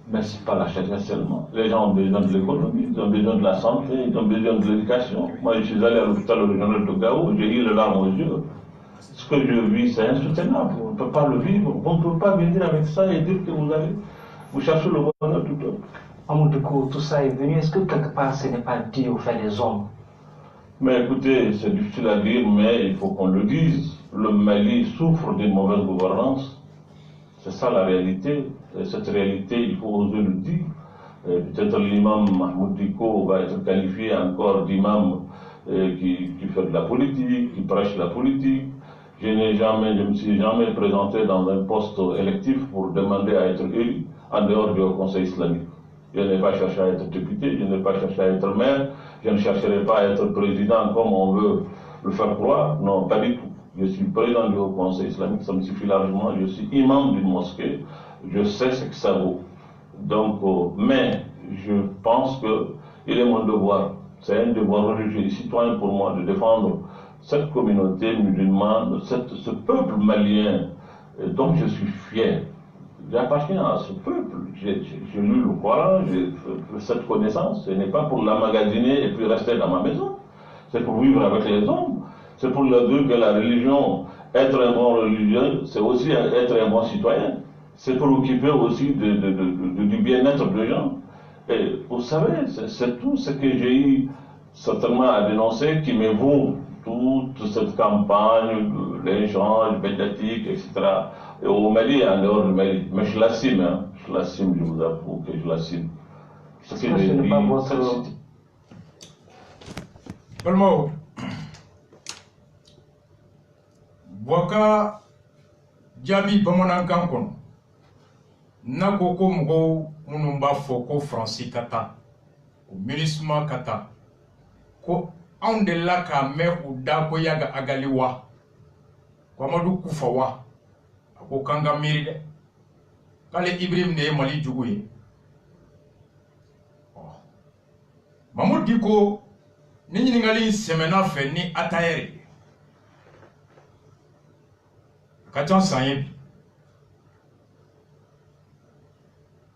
Mais ce n'est pas la charia seulement. Les gens ont besoin de l'économie, ils ont besoin de la santé, ils ont besoin de l'éducation. Moi, je suis allé à l'hôpital régional de Gao, j'ai eu les larmes aux yeux. Ce que je vis, c'est insoutenable. On ne peut pas le vivre. On ne peut pas venir avec ça et dire que vous cherchez le bonheur tout le temps. Amoudoukou, tout ça est venu. Est-ce que quelque part ce n'est pas dit au fait des hommes? Mais écoutez, c'est difficile à dire, mais il faut qu'on le dise. Le Mali souffre d'une mauvaise gouvernance. C'est ça la réalité. Et cette réalité, il faut oser le dire. Peut-être l'imam Mahmoud Diko va être qualifié encore d'imam qui fait de la politique, qui prêche la politique. Je ne me suis jamais présenté dans un poste électif pour demander à être élu en dehors du Conseil islamique. Je n'ai pas cherché à être député, je n'ai pas cherché à être maire, je ne chercherai pas à être président comme on veut le faire croire. Non, pas du tout. Je suis président du Haut Conseil islamique, ça me suffit largement. Je suis imam d'une mosquée, je sais ce que ça vaut. Donc, mais je pense qu'il est mon devoir, c'est un devoir religieux et citoyen pour moi de défendre cette communauté musulmane, ce peuple malien dont je suis fier. J'appartiens à ce peuple. J'ai lu le Coran, j'ai cette connaissance. Ce n'est pas pour l'emmagasiner et puis rester dans ma maison. C'est pour vivre avec les hommes. C'est pour leur dire que la religion, être un bon religieux, c'est aussi être un bon citoyen. C'est pour occuper aussi du bien-être des gens. Et vous savez, c'est tout ce que j'ai eu certainement à dénoncer qui me vaut toute cette campagne, l'échange médiatique, etc. Et au Mali et en dehors du Mali. Mais je l'assume, hein. Je l'assume, je vous avoue que je l'assume. Ce que j'ai dit, Balmo, Boaka Diaby Bamanankan kono na ko ko mɔgɔw minnu b'a fɔ ko Faransi ka taa o MINUSMA ka taa ko anw delila k'a mɛn u da ko Yaga Agali wa ko Amadu Kufa wa a ko k'an ka miiri dɛ k'ale Ibrahim de ye Mali jugu ye Mamudu Diko ni ɲininkali in sɛmɛnna fɛ ni Atayɛri ka ca san ye bi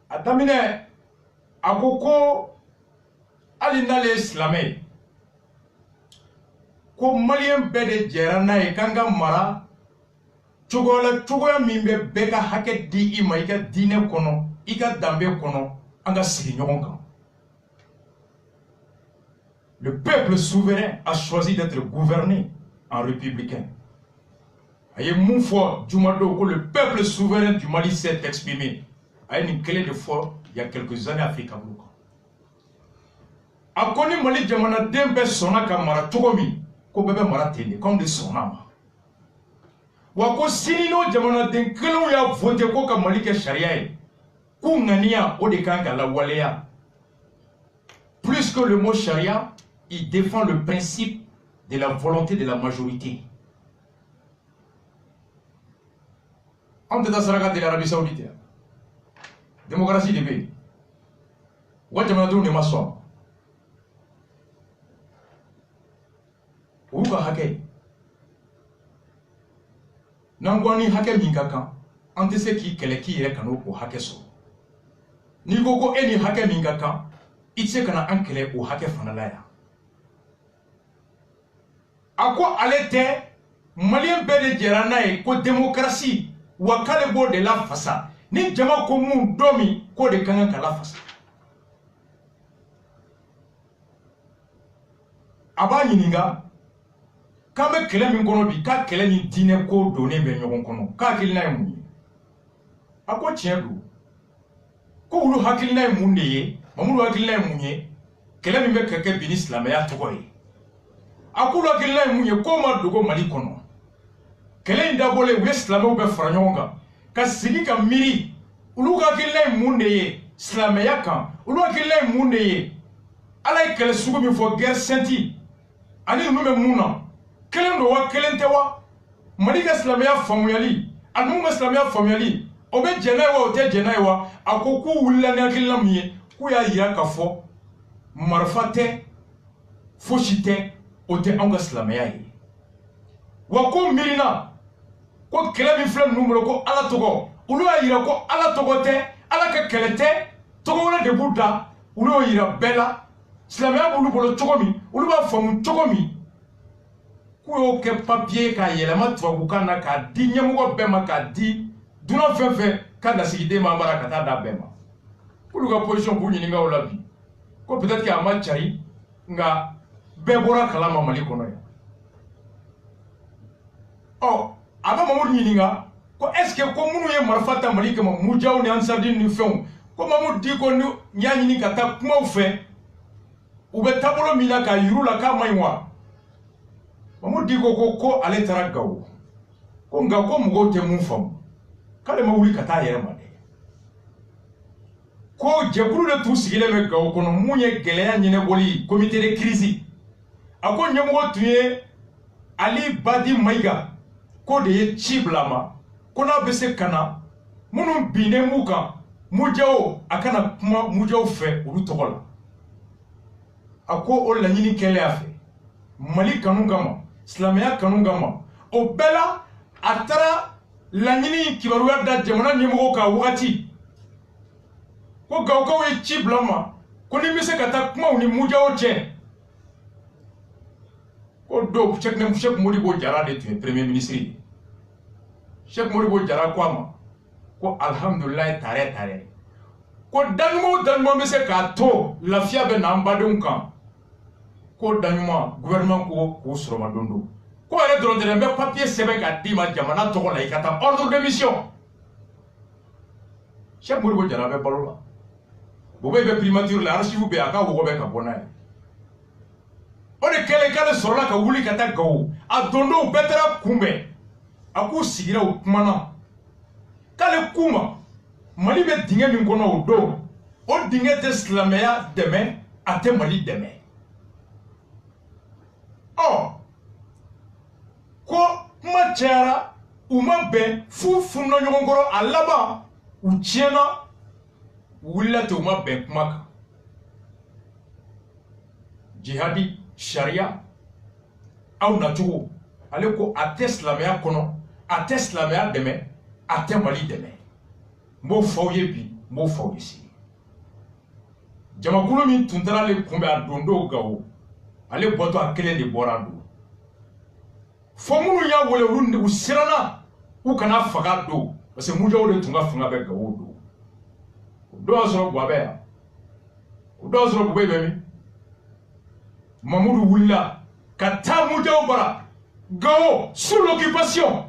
a daminɛ a ko ali n'ale silamɛ ko maliyɛn bɛɛ de jɛra n'a ye k'an ka mara cogoya min bɛ bɛɛ ka hakɛ di i ma i ka diinɛ kɔnɔ i ka danbe kɔnɔ an ka sigi ɲɔgɔn kan. Le peuple souverain a choisi d'être gouverné en républicain. Aye mun fɔ Jumado ko le peuple souverain du Mali s'est exprimé. Aye nin kelen de fɔ il y a quelques années Afrique kan. A ko ni Mali jamanaden bɛɛ sɔnna ka mara cogo min ko bɛɛ bɛ mara ten de comme de sɔnna ma. Wa ko sini n'o jamanaden kelenw y'a voté ko ka Mali kɛ sariya ye k'u ŋaniya o de kan ka lawaleya. Plus que le mot charia, il défend le principe de la volonté de la majorité. On est dans l'Arabie Saoudite. Démocratie de pays. What you do, ne m'assois. Où va hacker? Nangwani hacker mingaka. Ante se ki keleki yere kano ko hacker so. Ni gogo eni hacker mingaka. Itse kana ankele o hacker fanalaya. Ako alete malien bede jerana e ko démocratie wakale bo de la fasa ni jama ko mun domi ko de kanga kala fasa aba yininga kambe kele min kono bi ka kele ni dine ko donné be nyogon kono ka kilina e mun ako tiendu ko wulu hakilina e mun de mamulu hakilina e mun ye kele min be keke bin islamaya to koy akulu hakilina e mun ye ko ma dogo Mali kono kele ndabole we islamu be fara ɲɔgɔn kan ka sigi ka miri ulu ka hakilina mun de ye silamɛya kan ulu hakilina mun de ye ala ye kɛlɛ sugu min fɔ guerre sainte ani ninnu bɛ mun na kelen do wa kelen tɛ wa Mali ka silamɛya faamuyali ani mun ka silamɛya faamuyali o bɛ jɛn n'a ye wa o tɛ jɛn n'a ye wa a ko k'u wulila ni hakilina min ye k'u y'a yira k'a fɔ marifa tɛ fosi tɛ o tɛ anw ka silamɛya ye wa ko mirina ko kɛlɛ min filɛ ninnu bolo ko ala tɔgɔ olu y'a yira ko ala tɔgɔ tɛ ala ka kɛlɛ tɛ tɔgɔ wɛrɛ de b'u da olu y'o yira bɛɛ la silamɛya b'olu bolo cogo min olu b'a faamu cogo min k'u y'o kɛ papiye k'a yɛlɛma tubabukan na k'a di ɲɛmɔgɔ bɛɛ ma k'a di dunan fɛn fɛn ka lasigiden ma mara ka taa da bɛɛ ma k'olu ka position k'u ɲininka o la bi ko peut-être que a ma cari nka bɛɛ bɔra kalama Mali kɔnɔ yan ɔ a bɛ Mamudu ɲininka ko est-ce que ko minnu ye marifa ta Mali kama mujaw ni ansardi ni fɛnw ko Mamudu di ko ni y'a ɲini ka taa kumaw fɛ u bɛ taabolo min na k'a yir'u la k'a ma ɲi wa Mamudu di ko ale taara Gawo ko nka ko mɔgɔw tɛ mun faamu k'ale ma wuli ka taa a yɛrɛ ma dɛ ko jɛkulu de tun sigilen bɛ Gawo kɔnɔ mun ye gɛlɛya ɲɛnɛbɔli comité de crise a ko ɲɛmɔgɔ tun ye Ali Badi Mayiga ko de ye ci bila ma ko n'a bɛ se ka na minnu binnen b'u kan mujaw a kana kuma mujaw fɛ olu tɔgɔ la a ko o laɲini kɛlen a fɛ Mali kanu kama silamɛya kanu kama o bɛɛ la a taara laɲini kibaruya da jamana ɲɛmɔgɔw kan wagati ko Gawukaw ye ci bila ma ko ni bɛ se ka taa kumaw ni mujaw cɛ ko do Cheikh Modibo Jara de tun ye premier ministre ye Cheikh Modibo Jara ko a ma ko alhamdulillah tare ko daɲuman bɛ se k'a to lafiya bɛ n'an badenw kan ko daɲuman gouvernement ko k'o sɔrɔ ma don do ko yɛrɛ dɔrɔn tɛ n bɛ papier sɛbɛn k'a d'i ma jamana tɔgɔ la i ka taa ordre de mission Cheikh Modibo Jara bɛ balo la Bobo bɛ primature la archive bɛ a ka wɔgɔ bɛ ka bɔ n'a ye o de kɛlen k'ale sɔrɔla ka wuli ka taa Gawo a dondow bɛɛ taara kunbɛn a k'u sigira u kumana k'ale k'u ma Mali bɛ dingɛ min kɔnɔ o don o dingɛ tɛ silamɛya dɛmɛ a tɛ Mali dɛmɛ ɔ ko kuma cayara u ma bɛn fu fununa ɲɔgɔn kɔrɔ a laban u tiɲɛna u wulila ten u ma bɛn kuma kan jihadi sariya aw nacogo ale ko a tɛ silamɛya kɔnɔ a tɛ silamɛya dɛmɛ a tɛ Mali dɛmɛ n b'o fɔ aw ye bi n b'o fɔ aw ye sini jamakulu min tun taara ale kunbɛ a don dɔw Gawo ale bɔtɔ a kelen de bɔra a don fo minnu y'a wele u siranna u kana faga don parce que Mujaw de tun ka fanga bɛ Gawo don o don y'a sɔrɔ Buwa bɛ yan o don y'a sɔrɔ Bube bɛ min Mamudu wulila ka taa Mujaw bara Gawo sous l'occupation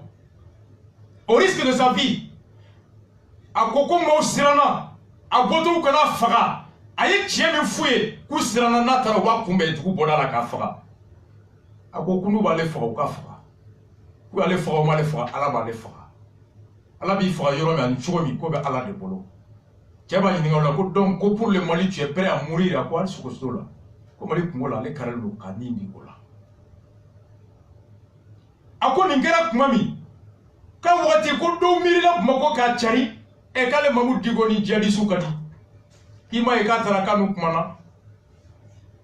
au risque de sa vie a ko ko maaw siranna a bɔtɔ u kana faga a ye tiɲɛ min f'u ye k'u siranna n'a taara u b'a kunbɛn dugu bɔda la k'a faga a ko kunu b'ale faga u ka faga k'u y'ale faga u m'ale faga Ala b'ale faga Ala b'i faga yɔrɔ min ani cogo min k'o bɛ Ala de bolo cɛ b'a ɲininka o la ko donc ko pour le Mali tu es prêt à mourir a ko hali sogo t'o la ko Mali kungo la ale karilen don k'a nin di o la a ko nin kɛra tuma min k'a wagati ko dɔw miirila Bamako k'a cari k'ale Mamudu Diko ni djihadistes ka di i m'a ye k'a taara k'a n'u kumana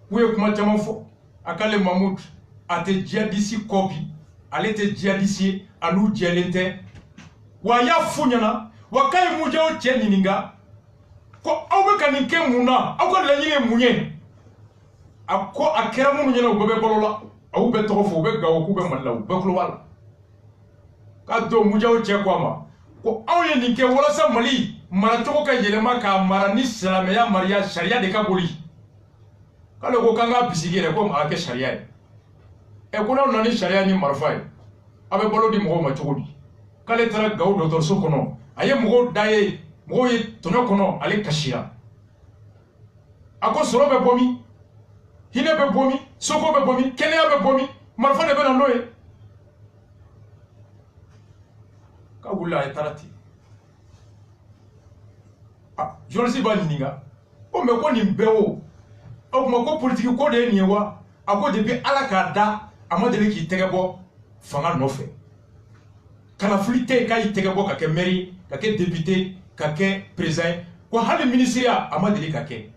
k'u ye kuma caman fɔ a k'ale Mamudu a tɛ djihadiste kɔ bi ale tɛ djihadiste ye a n'u jɛlen tɛ wa a y'a f'u ɲɛna wa k'a ye Mujaw cɛ ɲininka ko aw bɛ ka nin kɛ mun na aw ka laɲini ye mun ye a ko a kɛra minnu ɲɛna u bɛɛ bɛ balo la aw bɛ tɔgɔ fɔ u bɛ Gawo k'u bɛ Mali la u bɛɛ tulo b'a la k'a don Mujaw cɛ ko a ma ko aw ye nin kɛ walasa Mali maracogo ka yɛlɛma k'a mara ni silamɛya mariya sariya de ka boli k'ale ko k'an k'a bisigi yɛrɛ ko a kɛ sariya ye ko n'aw nana ni sariya ni marifa ye aw bɛ balo di mɔgɔw ma cogo di k'ale taara Gawo dɔgɔtɔrɔso kɔnɔ a ye mɔgɔw da ye mɔgɔw ye tɔɲɔ kɔnɔ ale kasira a ko sɔrɔ bɛ bɔ min hinɛ bɛ bɔ min soko bɛ bɔ min kɛnɛya bɛ bɔ min marifa de bɛ na n'o ye k'a wulila a ye taara ten journaliste b'a ɲininka ko mais ko nin bɛɛ o tuma ko politique ko de ye nin ye wa a ko depuis Ala k'a da a ma deli k'i tɛgɛ bɔ fanga nɔfɛ kalafili tɛ k'a y'i tɛgɛ bɔ ka kɛ maire ka kɛ député ka kɛ président ko hali ministériya a ma deli ka kɛ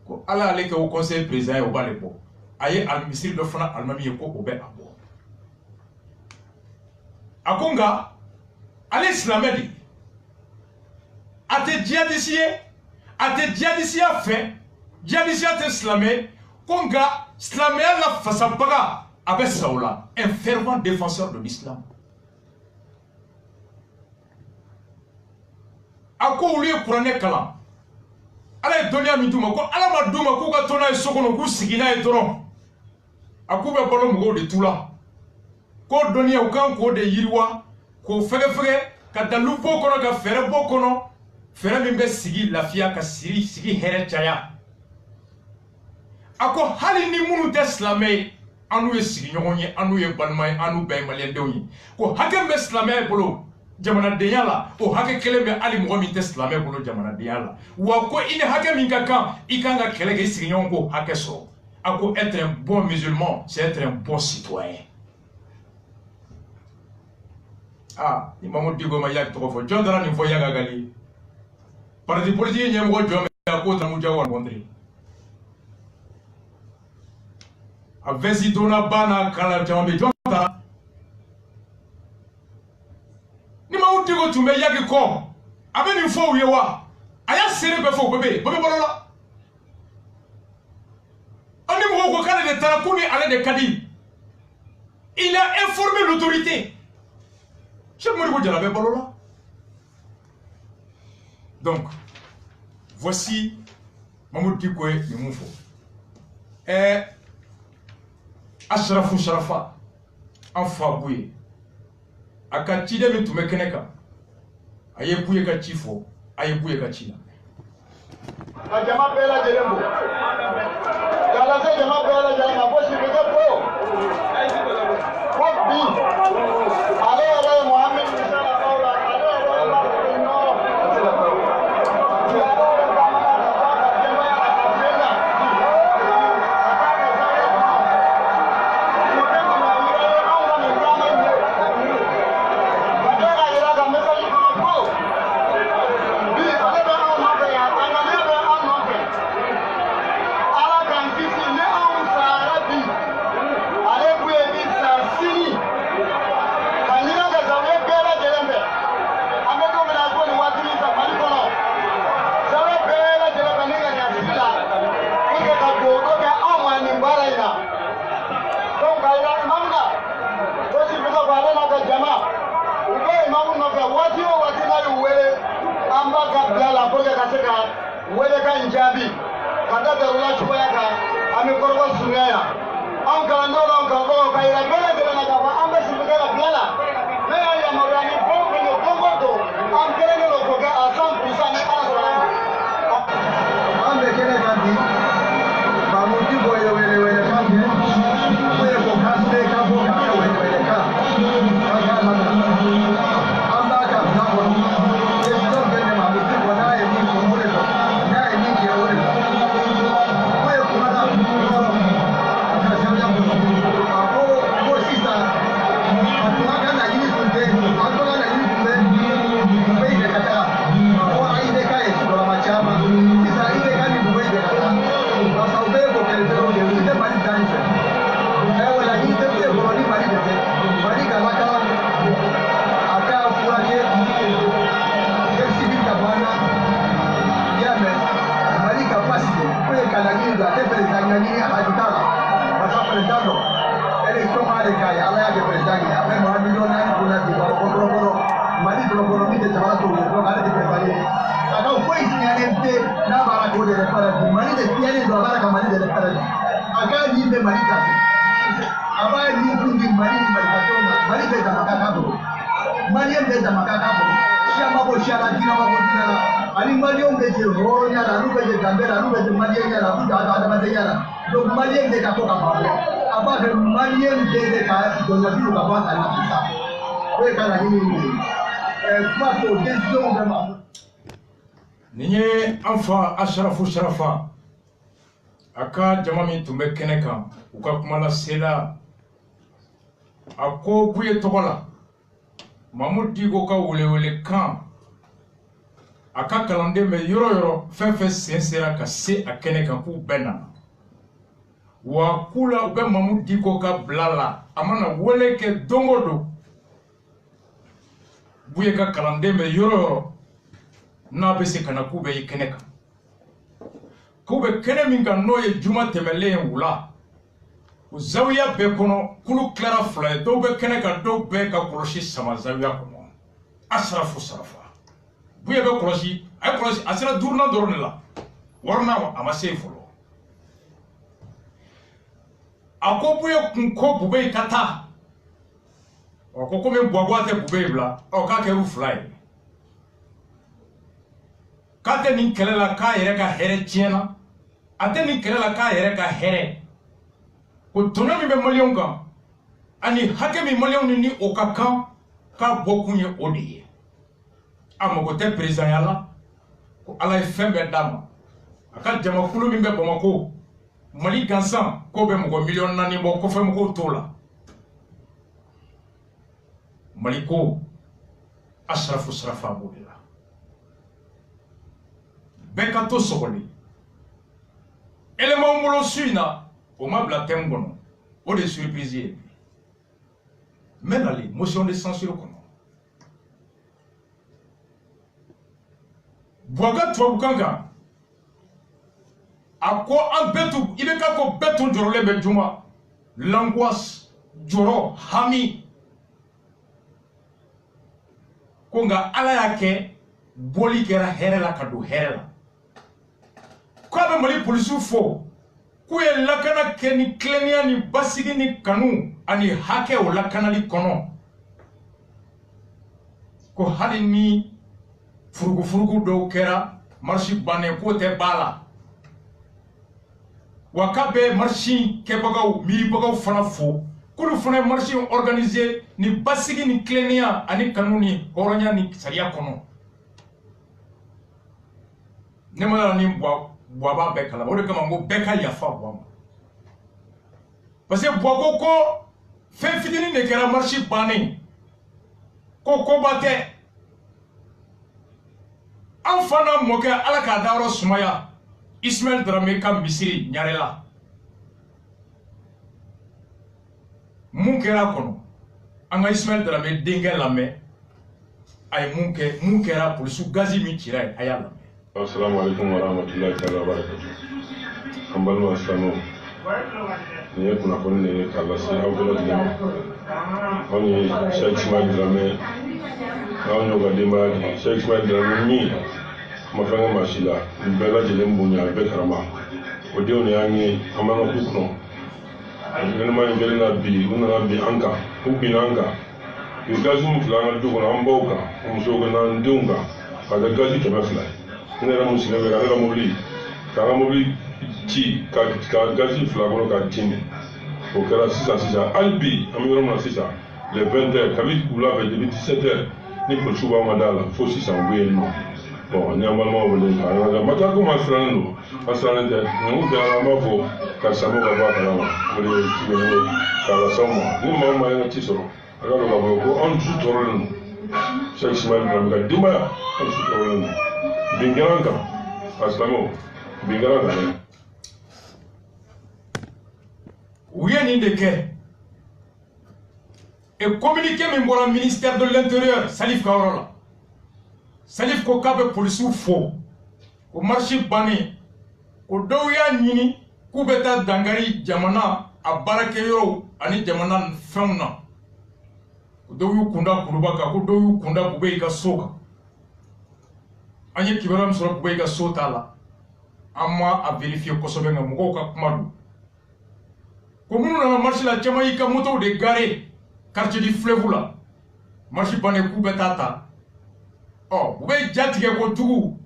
ko Ala y'ale kɛ o conseil président ye o b'ale bɔ a ye ministre dɔ fana alimami ye ko o bɛ a bɔ a ko nka ale silamɛ de a tɛ djihadiste ye a tɛ djihadisiya fɛ djihadisiya tɛ silamɛ ko nka silamɛya la fasabaga a bɛ sa o la un fervent défenseur de l'islam a ko olu ye kuranɛ kalan Ala ye dɔnniya min d'u ma ko Ala ma d'u ma k'u ka to n'a ye so kɔnɔ k'u sigi n'a ye dɔrɔn a k'u bɛ balo mɔgɔw de tu la k'o dɔnniya u kan k'o de yiriwa k'o fɛgɛfɛgɛ ka dalilu b'o kɔnɔ ka fɛɛrɛ b'o kɔnɔ fɛɛrɛ min bɛ sigi lafiya ka sigi hɛrɛ caya a ko hali ni minnu tɛ silamɛ ye an n'u ye sigiɲɔgɔn ye an n'u ye balima ye an n'u bɛɛ ye maliyɛndenw ye ko hakɛ min bɛ silamɛya bolo jamanadenya la o hakɛ kelen bɛ hali mɔgɔ min tɛ silamɛ bolo jamanadenya la wa ko i ni hakɛ min ka kan i kan ka kɛlɛ kɛ i sigiɲɔgɔn k'o hakɛ sɔrɔ a ko être un bon musulman c'est être un bon citoyen ni Mamudu Diko ma Yak tɔgɔ fɔ jɔn taara nin fɔ Yak Agali parti politique ɲɛmɔgɔ jɔn bɛ k'o taara Mujaw rencontré a vɛsi donna ba n'a kala caman bɛ jɔn taara ni Mamudu Diko tun bɛ Yak kɔ a bɛ nin fɔ u ye wa a y'a seere bɛɛ fɔ u bɛɛ bɛ balo la an ni mɔgɔw ko k'ale de taara k'u ni ale de ka di il a informé l'autorité Cheikh Modibo Diarra bɛ balo la donc voici Mamudu Diko ye nin mun fɔ Ashrafu Sharafa an fa bu ye a ka ciden min tun bɛ kɛnɛ kan a ye Buye ka ci fɔ a ye Buye ka ci la ka jama bɛɛ lajɛlen fo k'a lase jama bɛɛ lajɛlen ma ko Sibike ko bi ale yɛrɛ ye Mohamed Musa lakaw la ale yɛrɛ ye b'a fɔ ko non Ala kan kisi ni anw sara bi kaila imamna tosi bika bale na ka jama ube imamu no ka wati o wati na yuwele amba ka blala boga ka seka wele ka injabi kada da rula chuya ka ami korwa sunyaya an ka ndo na ka ko kaila bele bele na ka amba sibika ka blala na ya mawani bongo no bongo do am kele no ko ka asam pusa ni ala sala ambe kele ka di bamuti boye wele wele ka di boye ko ka se ka bo ka wele wele ka ka na amba ka na ko e sto bene mamuti ko na e ni ko mole ko na e ni ke wele boye ko na ka se ya ko sisa atwa ka na yini kunde atwa na yini kunde boye de kata ko ai de ka e ko ma chama sisa ile ka ni boye de kata basa ube ko ke de de mali danse e wala ni de de ko ni mali de mali ka la ka aka fura ke ke sibi ka bana ya me mali ka pasi ko ka la ni da te pe da ni hajitala basa presentando elección ale ka ya ala ya ke presentando ya me ma miliona ni kuna di ko mali ko ni de chala to ko ala de prepare aka ko isinyante na bara ko de para di mali de tiene do bara ka mali de para aka ni de mali ka aba ni kungi mali ka to mali de makaka do mali de makaka do sia ma bo sia la dina ma bo dina la ali mali on de ro nya la ru de gambela ru de mali nya la ru da ma de nya la do mali de ka to ka ba aba de mali de ka do la bi ka ba na sa ko ka la ni face aux décisions de ma Ninye Alpha Ashrafu Sharafa aka jama min tun bɛ kɛnɛ kan u ka kuma la sela a ko buye tɔgɔ la Mamu Diko ka welewele kan a ka kalanden bɛ yɔrɔ yɔrɔ fɛn fɛn sen sera ka se a kɛnɛ kan k'u bɛɛ nana wa k'u la u bɛ Mamu Diko ka bila la a mana wele kɛ don o don buye ka kalanden bɛ yɔrɔ yɔrɔ n'a bɛ se ka na k'u bɛ ye kɛnɛ kan k'u bɛ kɛnɛ min kan n'o ye juma tɛmɛlen wula o zawiya bɛɛ kɔnɔ kulu tilara fila ye dɔw bɛ kɛnɛ kan dɔw bɛɛ ka kɔlɔsi sama zawiya kɔnɔ Ashrafu Sharafa buye bɛ kɔlɔsi a ye kɔlɔsi a sera duurunan dɔrɔn de la wɔɔrɔnan a ma se yen fɔlɔ a ko buye kun ko Bube ka taa o ko komi Buwaguwa tɛ Bube bila k'a kɛra u fila ye k'a tɛ nin kɛlɛ la k'a yɛrɛ ka hɛrɛ tiɲɛna a tɛ nin kɛlɛ la k'a yɛrɛ ka hɛrɛ o tɔnɔ min bɛ maliyɛnw kan ani hakɛ min maliyɛnw ni o ka kan k'a bɔ kun ye o de ye a mago tɛ perezidanya la ko ala ye fɛn bɛɛ d'a ma a ka jamakulu min bɛ Bamako Mali gansan k'o bɛ mɔgɔ miliyɔn 4 bɔ kɔfɛ mɔgɔw t'o la Mali ko Ashrafu Sharafa b'o de la bɛɛ ka to sɔgɔli élément bolo su in na o ma bila thème kɔnɔ o de ye surprise ye bi n bɛ nali motion de censure kɔnɔ Buwaga tubabukan kan a ko an bɛɛ tun i bɛ k'a ko bɛɛ tun jɔrɔlen bɛ juma l'angoisse jɔrɔ hami ko nka ala y'a kɛ bɔli kɛra hɛrɛ la ka don hɛrɛ la k'a bɛ Mali polisiw fo k'u ye lakana kɛ ni tilennenya ni basigi ni kanu ani hakɛ o lakanali kɔnɔ ko hali ni furugufurugu dɔw kɛra marche bannen k'o tɛ ba la wa k'a bɛ marche kɛbagaw miiribagaw fana fo k'olu fana ye marche organisé ni basigi ni tilennenya ani kanu ni hɔrɔnya ni sariya kɔnɔ ne ma ni Buwa bɛɛ kalama o de kama ko bɛɛ ka yafa Buwa ma parce que Buwa ko fɛn fitinin de kɛra marche bannen ko koba tɛ an fana mɔkɛ ala k'a dayɔrɔ sumaya Ismaël Dramé ka misiri Ɲarela mun kɛra kɔnɔ an ka Ismaël Dramé denkɛ lamɛn a ye mun kɛra polisiw gazi min cira ye a y'a lamɛn. Assalamu alaikum wa rahmatullahi wa barakatuh. An balima silamɛw ni ye kunnafoni de ye k'a lase aw bɛɛ lajɛlen ma anw ye Cheikh Ismail Dramé anw y'o ka denbaya de Cheikh Ismail Dramé min ma fɛn kɛ maa si la nin bɛɛ lajɛlen bonya a bɛɛ karama o denw de y'an ye an b'an ka ku kɔnɔ événement in kɛlen na bi u nana bin an kan u binna an kan u ye gazi min fila an ka du kɔnɔ an baw kan musow kan n'an denw kan k'a kɛ gazi 200 ye ne yɛrɛ mun sigilen bɛ ka ne ka mobili k'an ka mobili ci ka gazi fila kɔnɔ k'a cin o kɛra sisan hali bi an bɛ yɔrɔ min na sisan les 20 heures kabi wula fɛ depuis 17 heures ni polisiw b'anw ka da la fo sisan u bɛ yen nɔ bon ni an balimaw wele k'an ka mata ko an sirannen don an sirannen tɛ ninnu bɛɛ an b'a fɔ karisa m'o ka bɔ a kalama o de ye ci bɛ ne k'a las'aw ma ni maa o maa ye n ka ci sɔrɔ a ka dɔn k'a fɔ ko anw dusu tɔɔrɔlen don Cheikh Ismail Dramé ka denbaya anw dusu tɔɔrɔlen don bin kɛra an kan a silamɛw bin kɛra an kan dɛ. U ye nin de kɛ et communiqué min bɔra ministère de l'intérieur Salif ka yɔrɔ la Salif ko k'a bɛ polisiw fo o marche bannen ko dɔw y'a ɲini k'u bɛ taa dankari jamana a baarakɛyɔrɔw ani jamana fɛnw na ko dɔw y'u kunda Kuluba kan ko dɔw y'u kunda Bubey ka so kan an ye kibaruya min sɔrɔ Bubey ka so t'a la an ma a vérifier kosɛbɛ nka mɔgɔw ka kuma don ko minnu nana marche la caman y'i ka motow de garé quartier du fleuve la marche bannen k'u bɛ taa ta Bubey jatigɛ ko tugu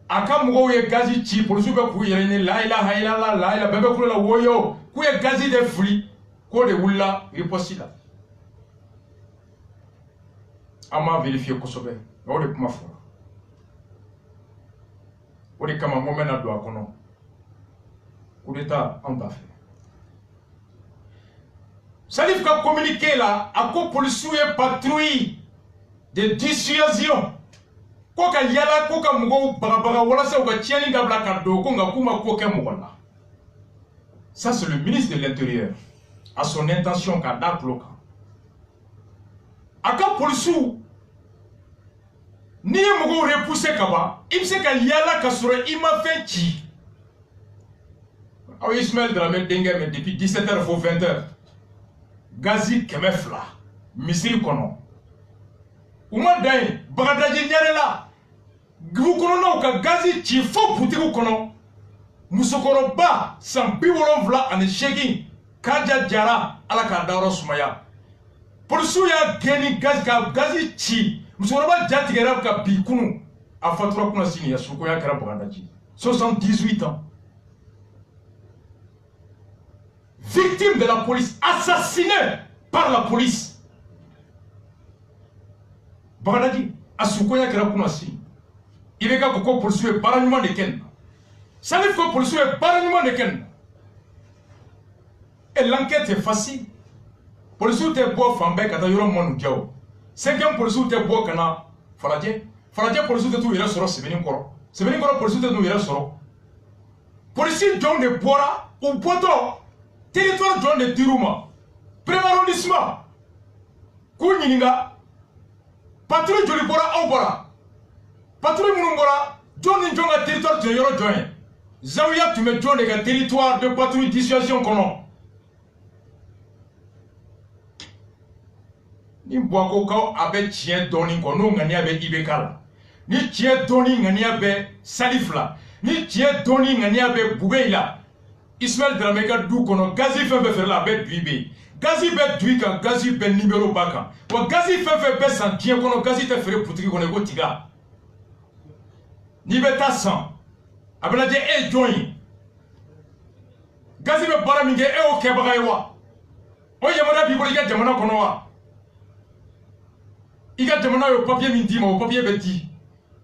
a ka mɔgɔw ye gazi ci polisiw bɛ k'u yɛrɛ ɲini la ilaha illallah la ilaha bɛɛ bɛ kulo la woyo k'u ye gazi de fili k'o de wulila riposte la an m'a vérifier kosɛbɛ nka o de kuma fɔra o de kama n ko n bɛna don a kɔnɔ coup d'état anw t'a fɛ Salif ka communiqué la a ko polisiw ye patrouille de dissuasion ko ka yala ko ka mɔgɔw bagabaga walasa u ka tiɲɛni dabila ka don ko nka k'u ma ko kɛ mɔgɔ la ça c'est le ministre de l'intérieur à son intention k'a da tulo kan a ka polisiw n'i ye mɔgɔw repousser ka ban i bɛ se ka yala ka sɔrɔ i ma fɛn ci aw ye Ismail Dramé denkɛ mais depuis 17 heures fo 20 heures gazi 200 misiri kɔnɔ u ma dan yen Bagadaji ɲare la dugu kɔnɔnaw ka gazi ci fo butigiw kɔnɔ musokɔrɔba san 78 Kaja Jara ala k'a dayɔrɔ sumaya polisiw y'a gɛn ni gazi ka gazi ci musokɔrɔba ja tigɛra ka bi kunu a fatura kunna sini yasukoya kɛra Bagadaji 78 ans victime de la police, assassiné par la police. Bagadaji, Asukoya Kerakunasi. Il est gars qui poursuit parlement de Ken. Salif ko poursuit parlement de Ken. Et l'enquête est facile. Policier te bois Fambek à Yoro Monoukiao. 5e policier te bois Kana Faladje. Faladje policier te tout il sera Sevenin Koro. Sevenin Koro policier te tout il sera. Policier John de Bora ou Poto. Territoire John de Tirouma, premier arrondissement, Kouninga, patrouille Jolibora Aubora, patrouille Mounumbora, John et John a territoire de Yoro John. Zawiya, tu mets John et un territoire de patrouille dissuasion qu'on Ni Boakoko avait tien donné qu'on a gagné avec Ibekala. Ni tien donné gagné avec Salifla. Ni tien donné gagné avec Boubeila. Ismail Dramé ka du kono gazi fɛn fɛn la bɛ dui be gazi bɛ dui kan gazi bɛ numéro ba kan wa gazi fɛn fɛn bɛ san diɲɛ kɔnɔ gazi tɛ feere butigi kɔnɔ i ko tiga n'i bɛ taa san a bɛ lajɛ e ye jɔn ye gazi bɛ baara min kɛ e y'o kɛbaga ye wa o yamaruya b'i bolo i ka jamana kɔnɔ wa i ka jamana y'o papier min d'i ma o papier bɛ di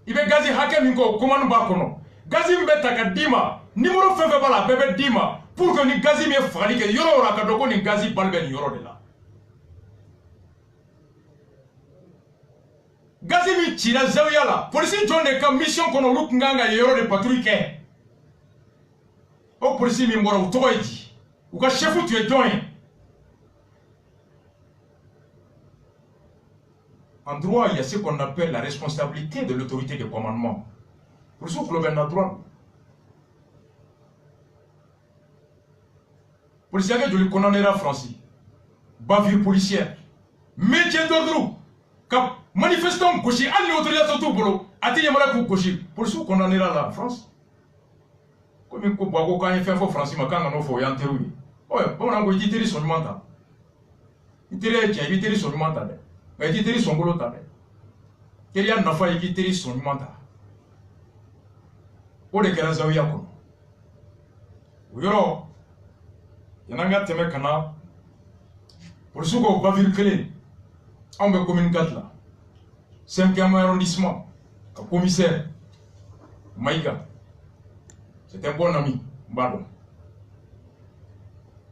i bɛ gazi hakɛ min kɛ o commande b'a kɔnɔ gazi min bɛ ta ka d'i ma numéro fɛn fɛn b'a la a bɛɛ bɛ d'i ma pour que ni gazi min ye fagali kɛ yɔrɔ o yɔrɔ a ka dɔn ko ni gazi bali bɛ nin yɔrɔ de la gazi min cira Zawiya la polisi jɔn de ka mission kɔnɔ olu tun kan ka yen yɔrɔ de patrouille kɛ o polisi min bɔra u tɔgɔ ye di u ka chef tun ye jɔn ye en droit il y a ce qu'on appelle la responsabilité de l'autorité de commandement polisi tulo bɛ na droit policier que je le condamne la France. Bavure policière. Métier d'ordre. Quand manifestant gaucher, à l'autorisation tout boulot, à tes yamala pour gaucher, policier condamné la France. Comme un coup, quand il fait faux français, ma quand on faut y enterrer. Ouais, bon, on a dit télé son mental. Il télé son mental. Mais il télé son boulot. Il y a un enfant qui télé son mental. Pour les cas où il y a quoi. Oui, il y en a un gars qui me canard. Pour ceux qui n'ont pas vu le clé, on me communique là. 5e arrondissement, le commissaire Maïga. C'est un bon ami, Mbado.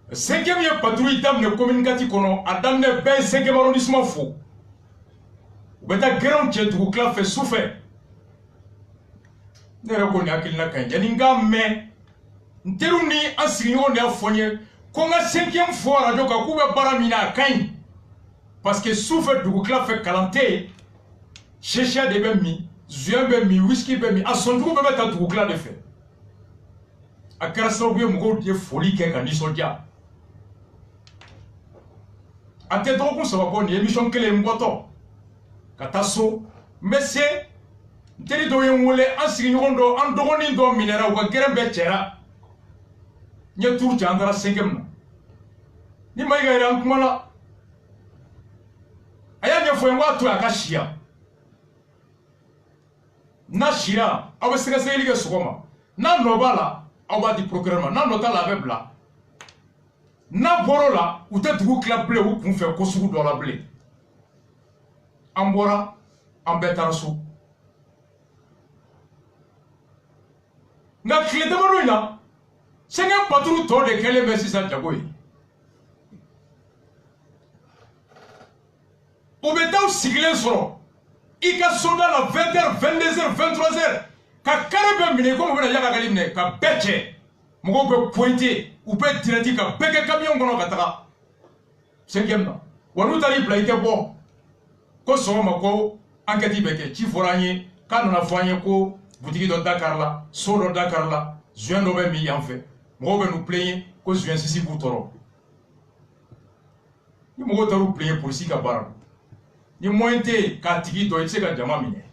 Le 5e patrouille d'âme communicatif qu'on a dans le 5e arrondissement faux. Vous avez grand tient tout cela fait souffrir. Ne reconnais qu'il n'a qu'un yaninga mais n'teruni en signant ne affonye qu'on a 5e fois radio kakuba baramina kain parce que souffre du cela fait calanté chercher des bemi zuyen bemi whisky bemi à son groupe mettre tout cela de fait à karasobe mgo de folie que quand ils sont dia à tête donc ça va bonne émission que les mboto kataso mais c'est teri do yengole asigi nyondo an dogoni do minera wa gerembe chera nye tour chandra 5e ni mai ga ran kuma la aya nye fo ngwa to akashia na shira awe sega seli ga sokoma na nobala awa di procureur na nota la bebla na borola ute dugu club bleu ou kun fe ko sugu do la bleu ambora ambetarasu na kile damaro ina senga patru to de kele besi sa jagoy obetaw sigle soro ika sonda la 20h 22h 23h ka karebe mine ko mona yaga galimne ka beche mugo be pointer ou be direct ka beke camion gono kataka 5e na wanu tari blaite bo ko so mako enquête beke ci foranye kanona foanye ko boutique de Dakar là, solo Dakar là, juin novembre mi en fait. Moi ben nous plaigner que juin sisi boutoro. Ni mo taru plaigner police ka bar. Ni mointe ka tigi do etse ka jama mine.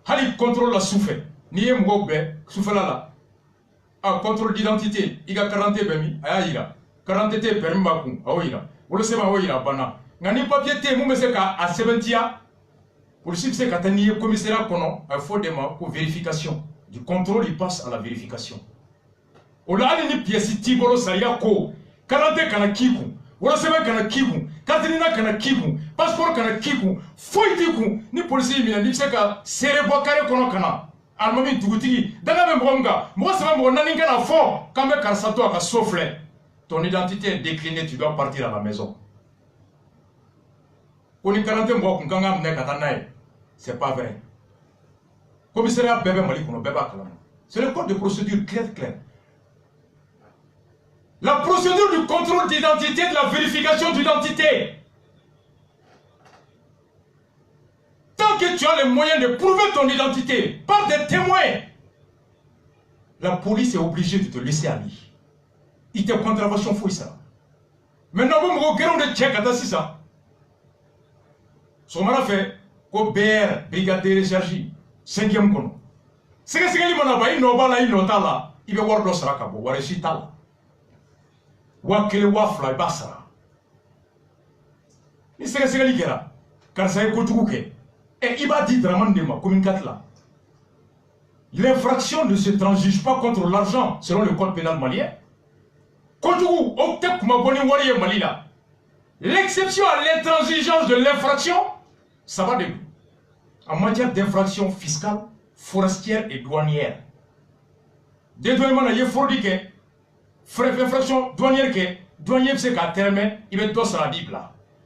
Hali contrôle la souffle. Ni mo be souffle là. Ah contrôle d'identité, iga 40 bemi, aya ira. 40 te permis bakun, aoira. Wolo sema aoira bana. Ngani papier te mo mese ka a 70 pour le succès, quand il y a un commissariat, il faut des vérification. Du contrôle, il passe à la vérification. On a une pièce qui est saria ko. 40 kana kiku. Wala sema kana kiku. Katrina kana kiku. Passeport kana kiku. Foi diku. Ni policier mina ni seka sere bokare kono kana. Almami duguti. Daga me mbonga. Moi sema mbona ninga na fort. Quand me karsato aka souffler. Ton identité est déclinée, tu dois partir à la maison. On est 40 mois qu'on gagne ne katanae. C'est pas vrai. Commissariat bébé Mali kono bébé kalam. C'est le code de procédure clair. La procédure du contrôle d'identité, de la vérification d'identité. Tant que tu as les moyens de prouver ton identité par des témoins, la police est obligée de te laisser aller. Il te contravention fouille ça. Maintenant, vous me regardez de check à ça. Son mara fait ko BR, brigade de recherche, 5e kono. C'est que li mona ba ino bala ino tala, ibe wardo saraka bo wareshi tala. Wa kele wa fly basara. Ni c'est que li kera. Car ça ko tukuke. Et il va dire dramandema communicat là. L'infraction ne se transige pas contre l'argent selon le code pénal malien. Kotuku okte kuma boni wariye malila. L'exception à l'intransigeance de l'infraction, ça va de nous. En matière d'infraction fiscale, forestière et douanière. Dédouanement, il y a fraude qui est, infraction douanière qui est, douanier c'est qu'à terme, il va dos à la Bible.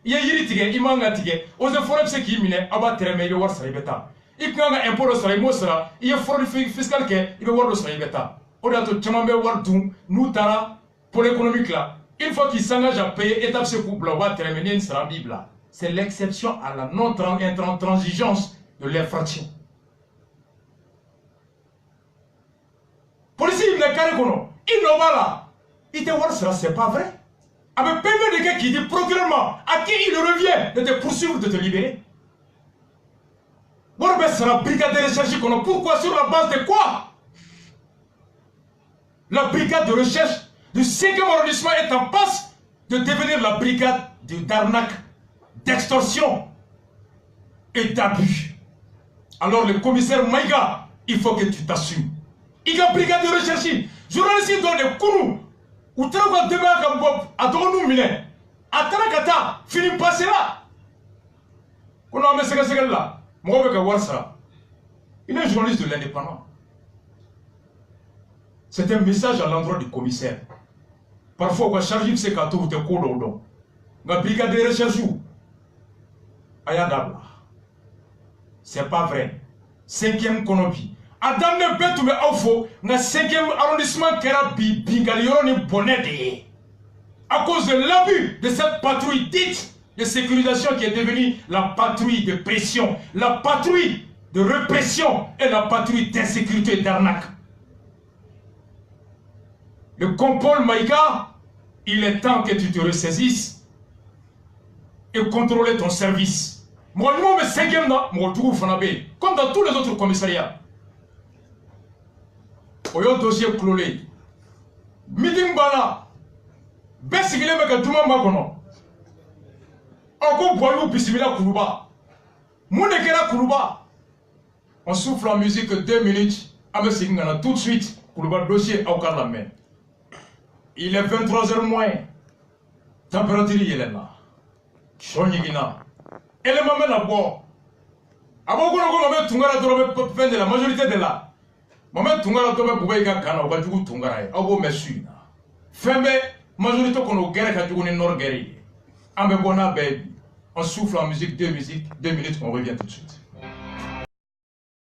Il y a yiri tige, il manga tige, aux forêts c'est qui mine, abat terme, il va voir ça les bêta. Il y a un impôt sur les mosra, il y a fraude fiscale qui est, il va voir ça les bêta. On a tout chamambe voir tout, nous tara, pour l'économique là. Une fois qu'il s'engage à payer, étape ce couple va terminer une sera Bible. C'est l'exception à la non-transigence de l'infraction. Policier, il n'est qu'à il n'a pas là. Il te voit ça, c'est pas vrai. Avec PV de gars qui dit procurement à qui il revient de te poursuivre, de te libérer. Warbe sera brigade de recherche. Pourquoi? Sur la base de quoi? La brigade de recherche du 5e arrondissement est en passe de devenir la brigade d'arnaque, d'extorsion et d'abus. Alors le commissaire Maïga, il faut que tu t'assumes. Il y a brigade de recherche. Journaliste dans les kourous. Ou travail demain comme Bob, à nous miner. À Tarakata, fini passer là. On a mis ce là. Moi, je vais voir ça. Il est journaliste de l'indépendant. C'est un message à l'endroit du commissaire. Parfois, on va charger ce carton ou te coudons. La brigade de recherche. Ayadabla. C'est pas vrai. 5e Konobi. Adam ne betu me aufo, na 5e arrondissement kera Bingalioro ni bonnet. À cause de l'abus de cette patrouille dite de sécurisation qui est devenue la patrouille de pression, la patrouille de répression et la patrouille d'insécurité et d'arnaque. Le compol Maïga, il est temps que tu te ressaisisses et contrôler ton service. Moi, je me 5e là, moi, comme dans tous les autres commissariats. Oyo dossier clolé. Meeting bana. Besigile meka duma makono. Oko boyou bisimila kuruba. Mounekera kuruba. On souffle en musique 2 minutes. Avec Singana tout de suite. Kuruba dossier au la main. Il est 23h moins. Température il est là. Chonyigina. Elle est maman à boire. Avant qu'on ait tungara drobe fin de la majorité de là. Maman tungara drobe pouvait y avoir un jour tungara. Abo messu. Fembe majorité qu'on a guerre quand on est nord guerrier. Ambe bona baby. On souffle en musique 2 minutes, on revient tout de suite.